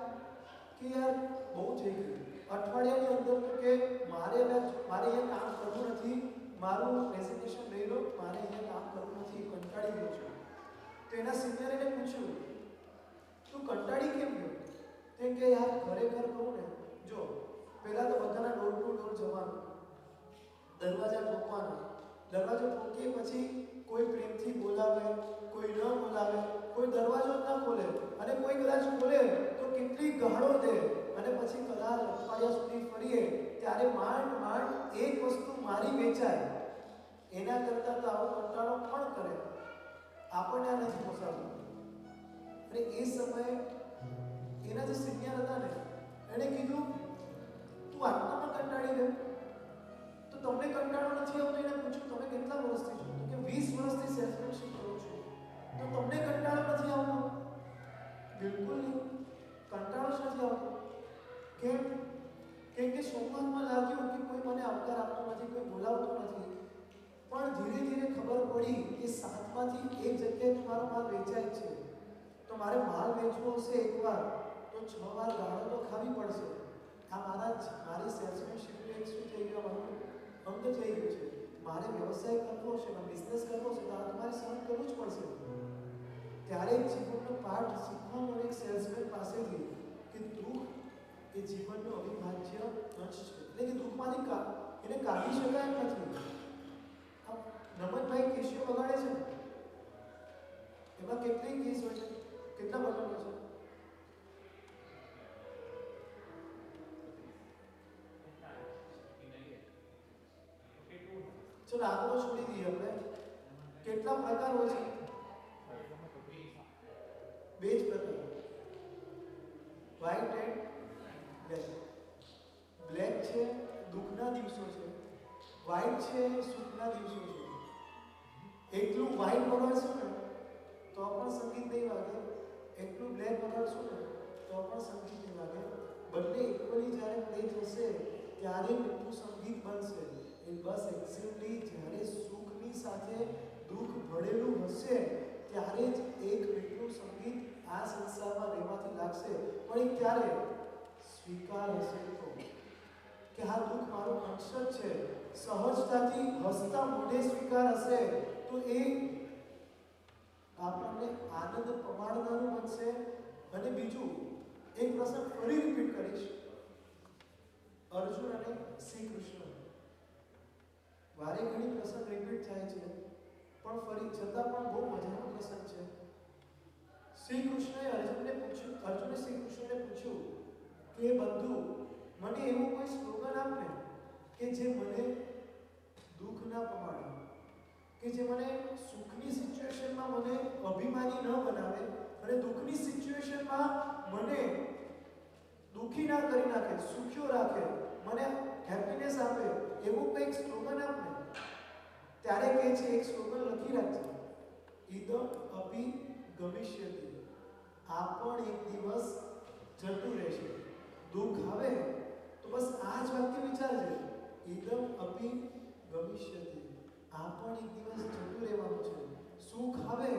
કે યાર બહુ થઈ ગયું. અઠવાડિયાની અંદર તો કે મારે અહીંયા કામ કરવું નથી, મારું રેઝિગ્નેશન લઈ લો, મારે અહીંયા કામ કરવું નથી, કંટાળી ગયો છું. તો એના સિનિયર એને પૂછ્યું, તું કંટાળી કેમ ગયો? તે કે યાર ખરેખર કહું ને, જો પહેલાં તો બધાના ડોર ટુ ડોર જવાનું, દરવાજા ઠોકવાના, દરવાજો ઠોકીએ પછી કોઈ પ્રેમથી બોલાવે, કોઈ ન બોલાવે, કોઈ દરવાજો ન ખોલે અને કોઈ કદાચ ખોલે તો કેટલી ગાળો દે અને પછી કદાચ અઠવાડિયા સુધી ફરીએ ત્યારે માંડ એક વસ્તુ મારી વેચાય. એના કરતાં તો આવો કંટાળો પણ કરે, આપણને આ નથી પોસાતું. અને એ સમયે એના જે સિનિયર હતા ને એણે કીધું, તું આટલામાં કંટાળી ગયો? તો તમને કંટાળો નથી આવતો? એને પૂછ્યું, તમે કેટલા વર્ષથી છો? તો કે 20 વર્ષથી સેલ્સમેનશિપ કરું છું. તો તમને કંટાળો નથી આવતો? બિલકુલ નહીં, કંટાળો જ નથી આવતો. કેમ? કેમ કે શરૂઆતમાં લાગ્યું કે કોઈ મને આવકાર આપતો નથી, કોઈ બોલાવતો નથી. પણ ધીરે ધીરે ખબર પડી કે 7માંથી એક જગ્યાએ તો મારો માલ વેચાય છે, તો મારે માલ વેચવો હશે એકવાર તો 6 વાર ગાળો તો ખાવી પડશે. આ મારી સેલ્સમેનશિપનું એક શું થઈ ગયું, મારું અંગ થઈ ગયું છે. મારે વ્યવસાય કરવો છે, બિઝનેસ કરવો છે તો આ તમારે સહન કરવું જ પડશે. ત્યારે જીવનનો પાઠ શીખવાનો એક સેલ્સમેન પાસેથી કે દુઃખ એ જીવનનો અવિભાજ્ય અંશ છે, એટલે કે દુઃખમાંથી એને કાઢી શકાય એમ નથી. આ નમનભાઈ કેશિયો વગાડે છે, એમાં કેટલી કેસ હોય છે, કેટલા બટન હોય છે? ચલો આંકડો છોડી દઈએ આપણે. કેટલા પ્રકાર હોય છે? 2 જ પ્રકાર, વ્હાઇટ એન્ડ બ્લેક. બ્લેક છે દુઃખના દિવસો છે, વ્હાઇટ છે સુખના દિવસો છે. એટલું વ્હાઇટ વગાડશું ને તો પણ સંગીત નહીં વાગે, એટલું બ્લેક વગાડશું ને તો તો પણ સંગીત નહીં લાગે. બંને ઇક્વલી જ્યારે પ્લે થશે ત્યારે મીઠું સંગીત બનશે. એ બસ એક્ઝેક્ટલી જ્યારે સુખની સાથે દુઃખ ભળેલું હશે ત્યારે જ એક મીઠું સંગીત આ સંસારમાં રહેવાથી લાગશે. પણ એ ક્યારે સ્વીકાર હશે તો કે આ દુઃખ મારો અંશ જ છે, સહજતાથી હસતા મોઢે સ્વીકાર હશે તો એ આપણને આનંદ પમાડનારું બનશે. અને બીજું એક પ્રસંગ ફરી રિપીટ કરીશ. અર્જુન અને શ્રી કૃષ્ણ વારે ઘણી પ્રસંગ રિપીટ થાય છે પણ ફરી છતાં પણ બહુ મજાનો પ્રસંગ છે. શ્રી કૃષ્ણએ અર્જુને શ્રી કૃષ્ણને પૂછ્યું કે બંધુ મને એવું કોઈ સ્લોગન આપને કે જે મને દુઃખ ના પમાડે, કે જે મને સુખની સિચ્યુએશનમાં મને અભિમાની ન બનાવે અને દુઃખની સિચ્યુએશનમાં મને દુઃખી ના કરી નાખે, સુખ્યો રાખે, મને હેપીનેસ આપે. એવું કંઈક સ્લોગન આપને. ત્યારે કહે છે એક સ્લોગન લખી રાખજો, ઇદમ અપી ગમિષ્યતિ. આ પણ એક દિવસ જતું રહેશે. દુઃખ આવે તો બસ આ જ વાક્ય વિચારજે, ઇદમ અપી ગમિષ્યતિ. આ પણ એક દિવસ જતું રહેવાનું છે. સુખ આવે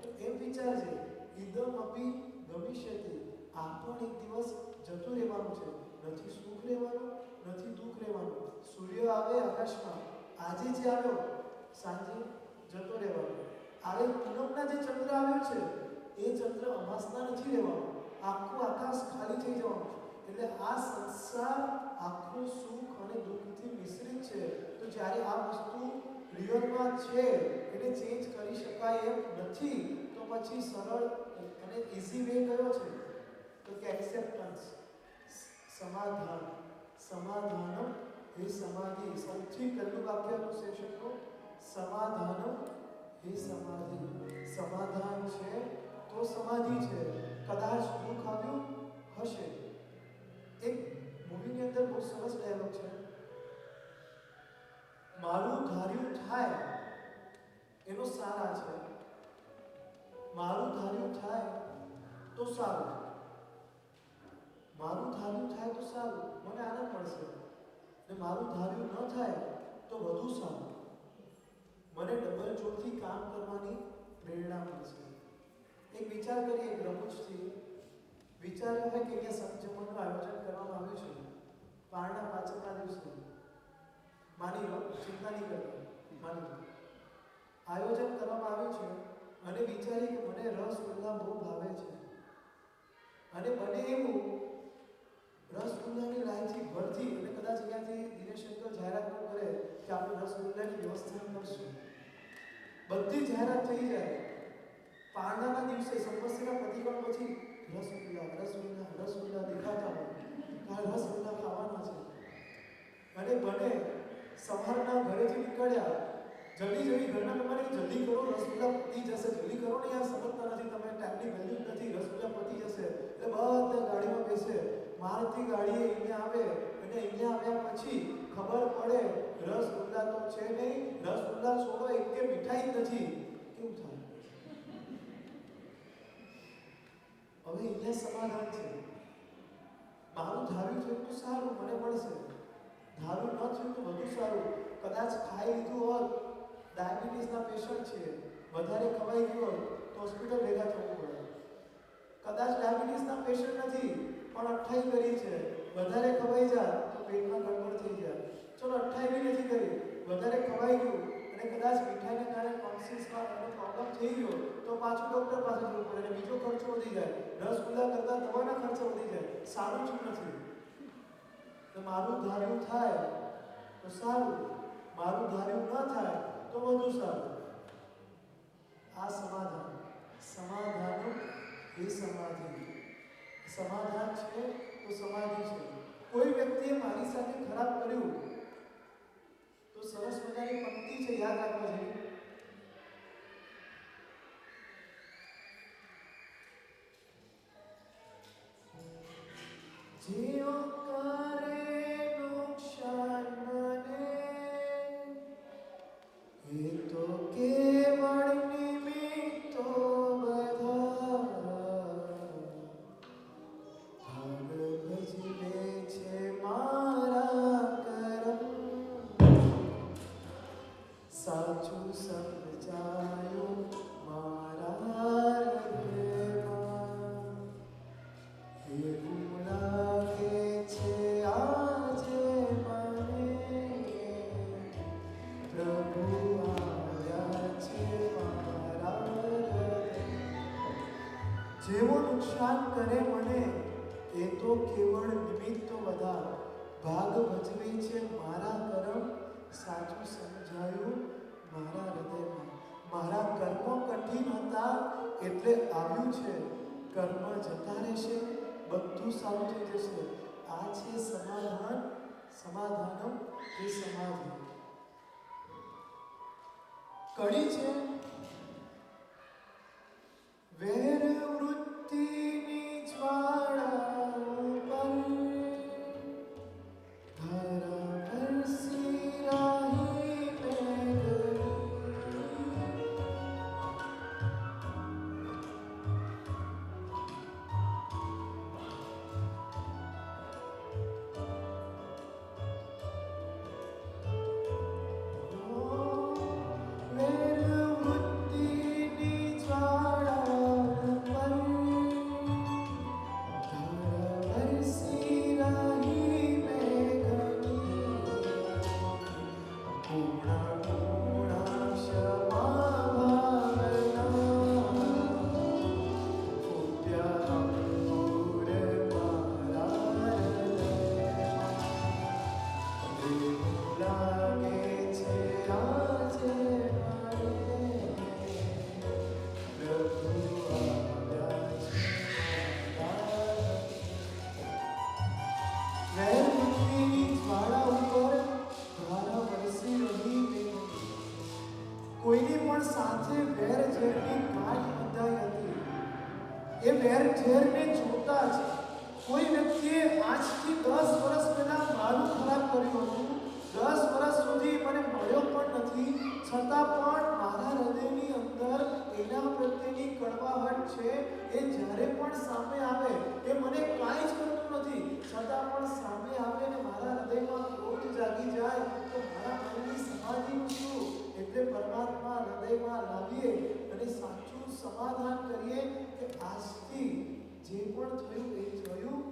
તો એમ વિચારજે, ઇદમ અપી ગમિષ્યતિ. આ પણ એક દિવસ જતું રહેવાનું છે. નથી સુખ રહેવાનું, નથી દુઃખ રહેવાનું. સૂર્ય આવે આકાશમાં, આજે જે આવ્યો સાંજે જતો રહેવાનો. આવે પૂનમના જે ચંદ્ર આવ્યો છે એ ચંદ્ર અમાસના નથી રહેવાનો. આખું આકાશ ખાલી થઈ જવાનું છે. એટલે આ સંસાર આખું સુખ અને દુઃખથી મિશ્રિત છે. તો જ્યારે આ વસ્તુ રિયલમાં છે એટલે ચેન્જ કરી શકાય એમ નથી, તો પછી સરળ અને ઇઝી વે કયો છે? તો કે એક્સેપ્ટન્સ, સમાધાન. સમાધાન એ સમાધિ. સૌથી પહેલું વાક્યનું સેશનનું સમાધાન એ સમાધિ. સમાધાન છે તો સમાધિ છે. કદાચ દુઃખ આવ્યું હશે. એક મૂવીની અંદર બહુ સરસ ડાયલોગ છે, મારું ધાર્યું થાય એનો સારા છે. મારું ધાર્યું થાય તો સારું, મારું ધાર્યું થાય તો સારું, મને આનંદ મળશે. ને મારું ધાર્યું ન થાય તો વધુ સારું, મને ડબલ જોરથી કામ કરવાની પ્રેરણા મળશે. એક વિચાર કરીએ, એક રમૂજથી વિચાર્યું હોય કે અહીંયા સંજમનનું આયોજન કરવામાં આવ્યું છે પારણા પાછળના દિવસે. માની લો, ચિંતા નહીં કરતા, માની લો આયોજન કરવામાં આવ્યું છે અને વિચારી કે મને રસગુલ્લા બહુ ભાવે છે અને બને એવું રસગુલ્લાની લાઈનથી ભરતી અને કદાચ અહીંયાથી દિનેશ અંકલ જાહેરાત પણ કરે કે આપણે રસગુલ્લાની વ્યવસ્થા કરશું. બધી જાહેરાત થઈ જાય. પારણાના દિવસે સંવત્સરના પ્રતિકોણ પછી રસગુલ્લા રસગુલ્લા રસગુલ્લા દેખાતા હોય, રસગુલ્લા ખાવાના છે. અને બને સવારના ઘરેથી નીકળ્યા, જલ્દી ઘરના તમારે જલ્દી કરો, રસગુલ્લા પતી જશે, જલ્દી કરો ને યાર, સમજતા નથી તમે, ટાઈમની વેલ્યુ નથી, રસગુલ્લા પતી જશે. એટલે બધા ગાડીમાં બેસે. મારુતિ ગાડીએ અહીંયા આવે અને અહીંયા આવ્યા પછી ખબર પડે રસગુલ્લા તો છે નહીં, રસગુલ્લા છોડો, એક કે મીઠાઈ જ નથી. કેવું થાય? હવે અહીંયા સમાધાન છે. મારું ધાર્યું છે તો સારું, મને મળશે. ધારું ન થયું તો વધુ સારું. કદાચ ખાઈ લીધું હોત, ડાયાબિટીસના પેશન્ટ છે, વધારે ખવાઈ ગયું હોત તો હોસ્પિટલ ભેગા થવું પડે. કદાચ ડાયાબિટીસના પેશન્ટ નથી પણ અઠ્ઠાઈ કરી છે, વધારે ખવાઈ જાય તો પેટમાં ગડબડ થઈ જાય. ચલો 28 બી નથી કરી, વધારે ખવાઈ ગયું અને કદાચ મીઠાઈને કારણે ટોન્સિલ્સમાં પ્રોબ્લેમ થઈ ગયો તો પાછું ડૉક્ટર પાસે જવું પડે અને બીજો ખર્ચો વધી જાય. રસગુલ્લા કરતાં દવાના ખર્ચો વધી જાય. સારું જ નથી. તો મારું ધાર્યું થાય તો સારું, મારું ધાર્યું ન થાય તો વધુ સારું. આ સમાધાન. સમાધાન એ સમાધિ. સમાધાન છે તો સમાધિ છે. કોઈ વ્યક્તિએ મારી સાથે ખરાબ કર્યું તો સરસ મજાની પંક્તિ છે, યાદ રાખવા જેવી. જેઓ કરે નુકસાન મને એ તો કેવળ નિમિત્તો બધા, પરેશાન કરે મને એ તો કેવળ નિમિત્તો બધા ભાગ ભજવે છે મારા કર્મ સાચું સમજાયું મારા હૃદયમાં મારા કર્મો કઠિન હતા એટલે આવ્યું છે કર્મ જતા રહેશે બધું સારું થઈ જશે આ છે સમાધાન સમાધાનમ એ સમાધિ કડી છે વેર વૃત્તિની જ્વાળા ઉપર ધરવરસી રાહી મેઘડી કોઈની પણ સાથે વેર ઝેરની ગાંઠ બંધાઈ હતી એ વેર ઝેરને જોતા જ કોઈ વ્યક્તિએ આજથી 10 વર્ષ પહેલા મારું ખરાબ કર્યું હતું 10 વર્ષ સુધી મને મળ્યો પણ નથી છતાં પણ મારા હૃદયની અંદર એના પ્રત્યેની કડવાહટ છે એ જ્યારે પણ સામે આવે એ મને કાંઈ જ કરતું નથી છતાં પણ સામે આવે ને મારા હૃદયમાં ક્રોધ જાગી જાય તો મારા મનની સમાધિનું શું એટલે પરમાત્મા હૃદયમાં લાવીએ અને સાચું સમાધાન કરીએ કે આજથી જે પણ થયું એ થયું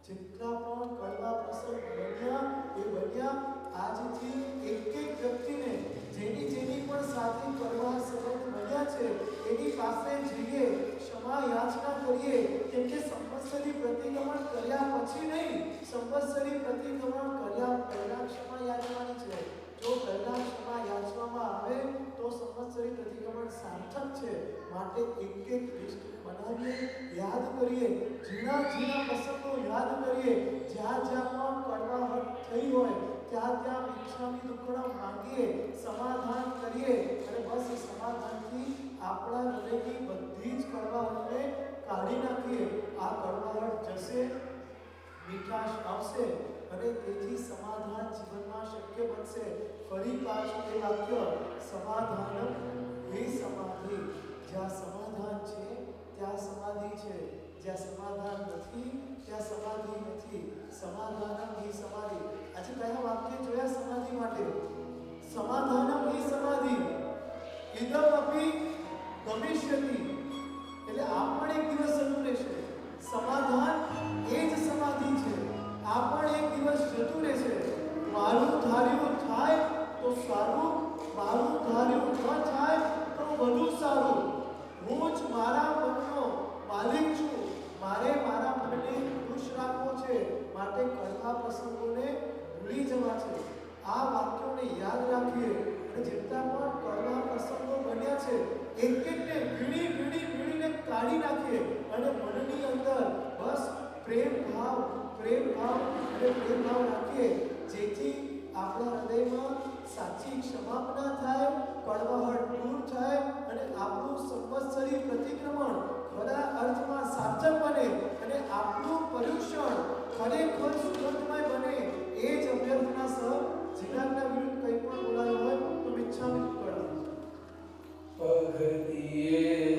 જેટલા પણ કડવા પ્રસંગ બન્યા એ બન્યા આજથી એક એક વ્યક્તિને જેની પણ સાથે કડવા સંબંધ બન્યા છે એની પાસે જઈએ ક્ષમા યાચના કરીએ કેમ કે સંવત્સરી પ્રતિક્રમણ કર્યા પછી નહીં સંવત્સરી પ્રતિક્રમણ કર્યા પહેલા ક્ષમા યાચવાની છે જો પહેલા ક્ષમા યાચવામાં આવે તો સંવત્સરી પ્રતિક્રમણ સાર્થક છે માટે એક એક લિસ્ટ બનાવીએ યાદ કરીએ ઝીણા પ્રસંગો યાદ કરીએ જ્યાં પણ કડવાહટ થઈ હોય ત્યાં વિક્ષામી દુઃખડા માંગીએ સમાધાન કરીએ અને બસ એ સમાધાનથી આપણા હૃદયની બધી જ કડવાહટને કાઢી નાખીએ આ કડવાહટ જશે મીઠાશ આવશે અને તેથી સમાધાન જીવનમાં શક્ય બનશે ફરી પાછું એ વાક્ય સમાધાન એ સમાધિ જ્યાં સમાધાન છે ત્યાં સમાધિ છે જ્યાં સમાધાન નથી ત્યાં સમાધિ નથી સમાધાનમ એ સમાધિ આજે કયા વાક્ય જોયા સમાધિ માટે સમાધાનમ એ સમાધિ ઇદમ અપી ગમિષ્યતિ એટલે આ પણ એક દિવસ જતું રહેશે સમાધાન એ જ સમાધિ છે આ પણ એક દિવસ જતું રહેશે મારું ધાર્યું થાય તો સારું મારું ધાર્યું ન થાય તો વધુ સારું હું જ મારા મનનો માલિક છું મારે મારા મનને ખુશ રાખવો છે માટે કડવા પ્રસંગોને ભૂલી જવા છે આ વાક્યોને યાદ રાખીએ અને જેટલા પણ કડવા પ્રસંગો બન્યા છે એક એકને વીણીને કાઢી નાખીએ અને મનની અંદર બસ પ્રેમ ભાવ રાખીએ જેથી આપણા હૃદયમાં સાચી ક્ષમાપના થાય કડવાહટ દૂર થાય અને આપણું સંવત્સરી પ્રતિક્રમણ ખરા અર્થમાં સાર્થક બને અને આપણું પર્યુષણ ખરેખર સુગંધમય બને એ જ અભ્યર્થના સહ જીનાના વિરુદ્ધ કંઈ પણ બોલાયું હોય તો મિચ્છામિ દુક્કડમ પગતિએ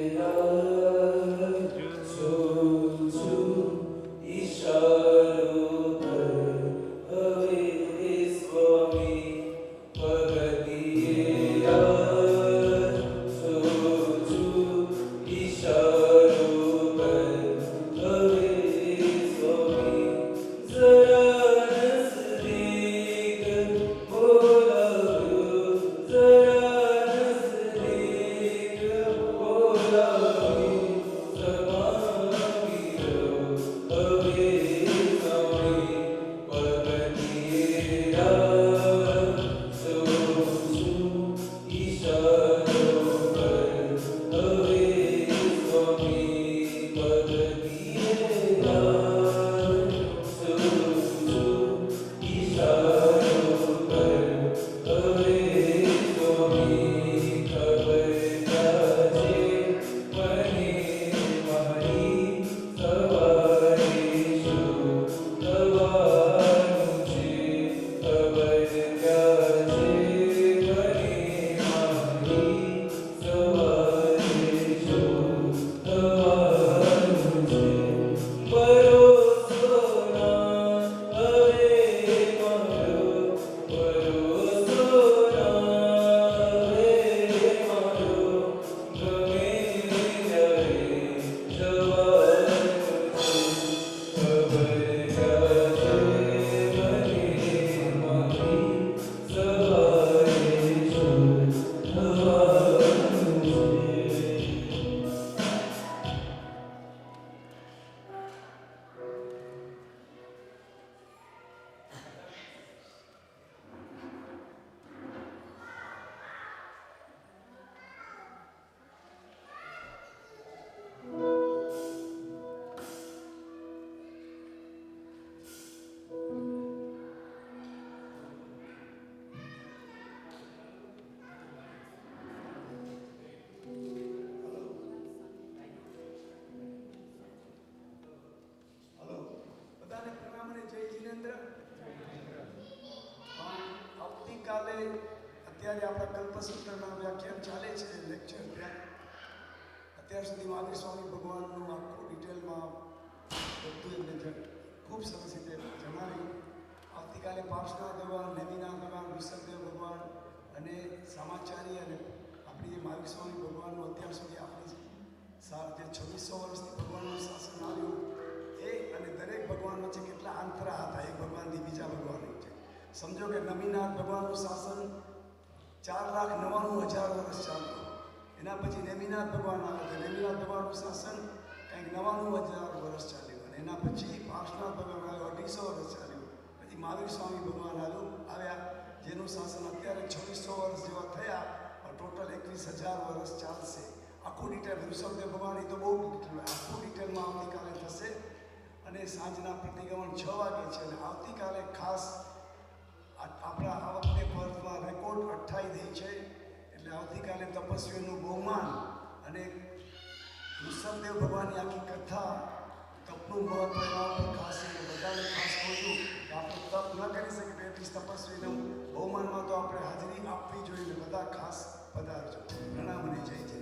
આવતીકાલે અત્યારે આપણા કલ્પસૂત્રના વ્યાખ્યાન ચાલે છે, લેક્ચર ત્યાં અત્યાર સુધી મહાવીર સ્વામી ભગવાનનું આખું ડિટેલમાં બધું એમને ખૂબ સરસ રીતે જણાવ્યું. આવતીકાલે પાર્શ્વનાથ ભગવાન, નેમિનાથ ભગવાન, ઋષભદેવ ભગવાન અને સામાચારી અને આપણી જે મહાવીર સ્વામી ભગવાનનું અત્યાર સુધી આપણી જે 2600 વર્ષથી ભગવાનનું શાસન આવ્યું એ અને દરેક ભગવાન વચ્ચે કેટલા અંતરા હતા એક ભગવાનથી બીજા ભગવાન વચ્ચે. સમજો કે નમીનાથ ભગવાનનું શાસન 4,99,000 વર્ષ ચાલ્યું. એના પછી નેમિનાથ ભગવાન આવ્યા તો નેમિનાથ ભગવાનનું શાસન કંઈક 99,000 વર્ષ ચાલ્યું. અને એના પછી પાર્શ્વનાથ ભગવાન આવ્યો, 250 વર્ષ ચાલ્યું. પછી મહાવીર સ્વામી ભગવાન આવ્યા જેનું શાસન અત્યારે 2600 વર્ષ જેવા થયા, પણ ટોટલ 21,000 વર્ષ ચાલશે. આખું ડિટેલ ઋષભદેવ ભગવાન એ તો બહુ ડિટેલ, આખું ડિટેલમાં આવતીકાલે થશે. અને સાંજના પ્રતિગમન 6 વાગે છે. અને આવતીકાલે ખાસ આપણા આ વખતે પર્થમાં રેકોર્ડ 28 થઈ છે. એટલે આવતીકાલે તપસ્વીઓનું બહુમાન અને ઋષભદેવ ભગવાનની આખી કથા, તપનું મહત્વ એના ઉપર ખાસ છે. બધાને ખાસ કહ્યું કે આપણે તપ ન કરી શકીએ તો એટલી તપસ્વીનું બહુમાનમાં તો આપણે હાજરી આપવી જોઈએ. બધા ખાસ પધારજો. ઘણા મને જય છે.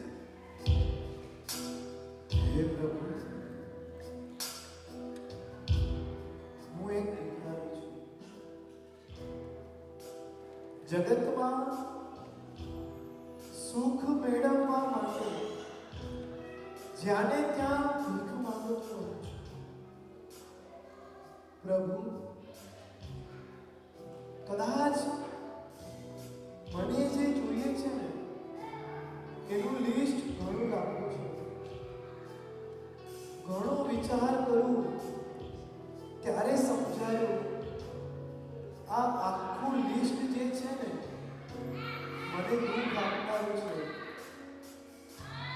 હે પ્રભુ, હું એક ભિખારી છું. જગતમાં સુખ મેળવવા માટે જ્યાં ત્યાં ભીખ માંગતો રહું છું. પ્રભુ, કદાચ મને જે જોઈએ છે ને એનું લિસ્ટ ઘણું લાંબુ છે. ઘણો વિચાર કરું ત્યારે સમજાયું આ આખું લિસ્ટ જે છે ને મને દુઃખ આપનારું છે.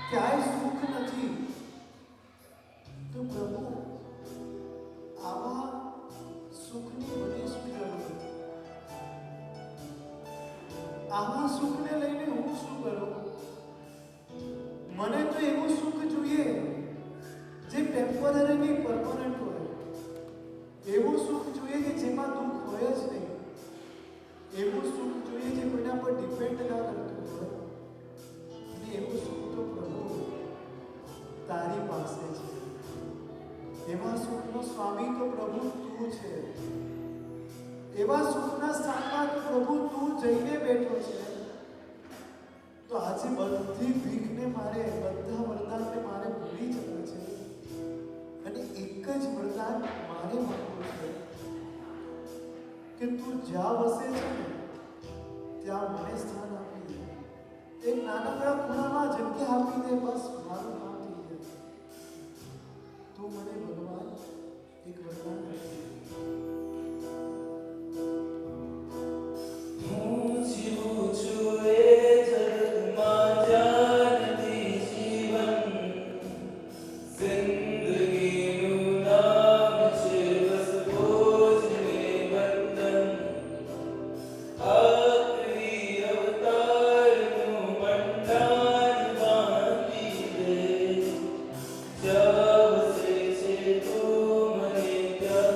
ક્યાંય સુખ નથી. તો પ્રભુ, આવા સુખની મને શું જરૂર? આવા સુખને લઈને હું શું કરું? મને તો એવું સુખ જોઈએ જે ટેમ્પરરી પરમનન્ટ હોય. એવું સુખ જોઈએ કે જેમાં દુઃખ હોય જ નહીં. એવું સુખ જોઈએ જે કોઈના પર ડિપેન્ડ ના કરતું હોય. અને એવું સુખ તો પ્રભુ તારી પાસે છે. એવા સુખનો સ્વામી તો પ્રભુ તું છે. એવા સુખના સ્થાનમાં તો પ્રભુ તું જઈને બેઠો છે. તો આજે બધી ભીખને મારે, બધા વરદાનને મારે ભૂલી જવા છે. અને એક જ વરદાન મારે માંગવું છે કે તું જ્યાં વસે છે ને ત્યાં મને સ્થાન આપી દે. એક નાનકડા ખૂણામાં જગ્યા આપી દે, બસ મારું કામ થઈ જાય. તું મને ભગવાન એક વરદાન આપી દે. હું જીવું છું એ જગતમાં જાનથી જીવન, જિંદગીનું નામ છે બસ ભોજને બંધન. આખરી અવતારનું મંડાણ બાંધી દે, જ્યાં વસે છે તું મને ત્યાં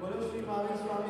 બોલો શ્રી મહાવીર સ્વામી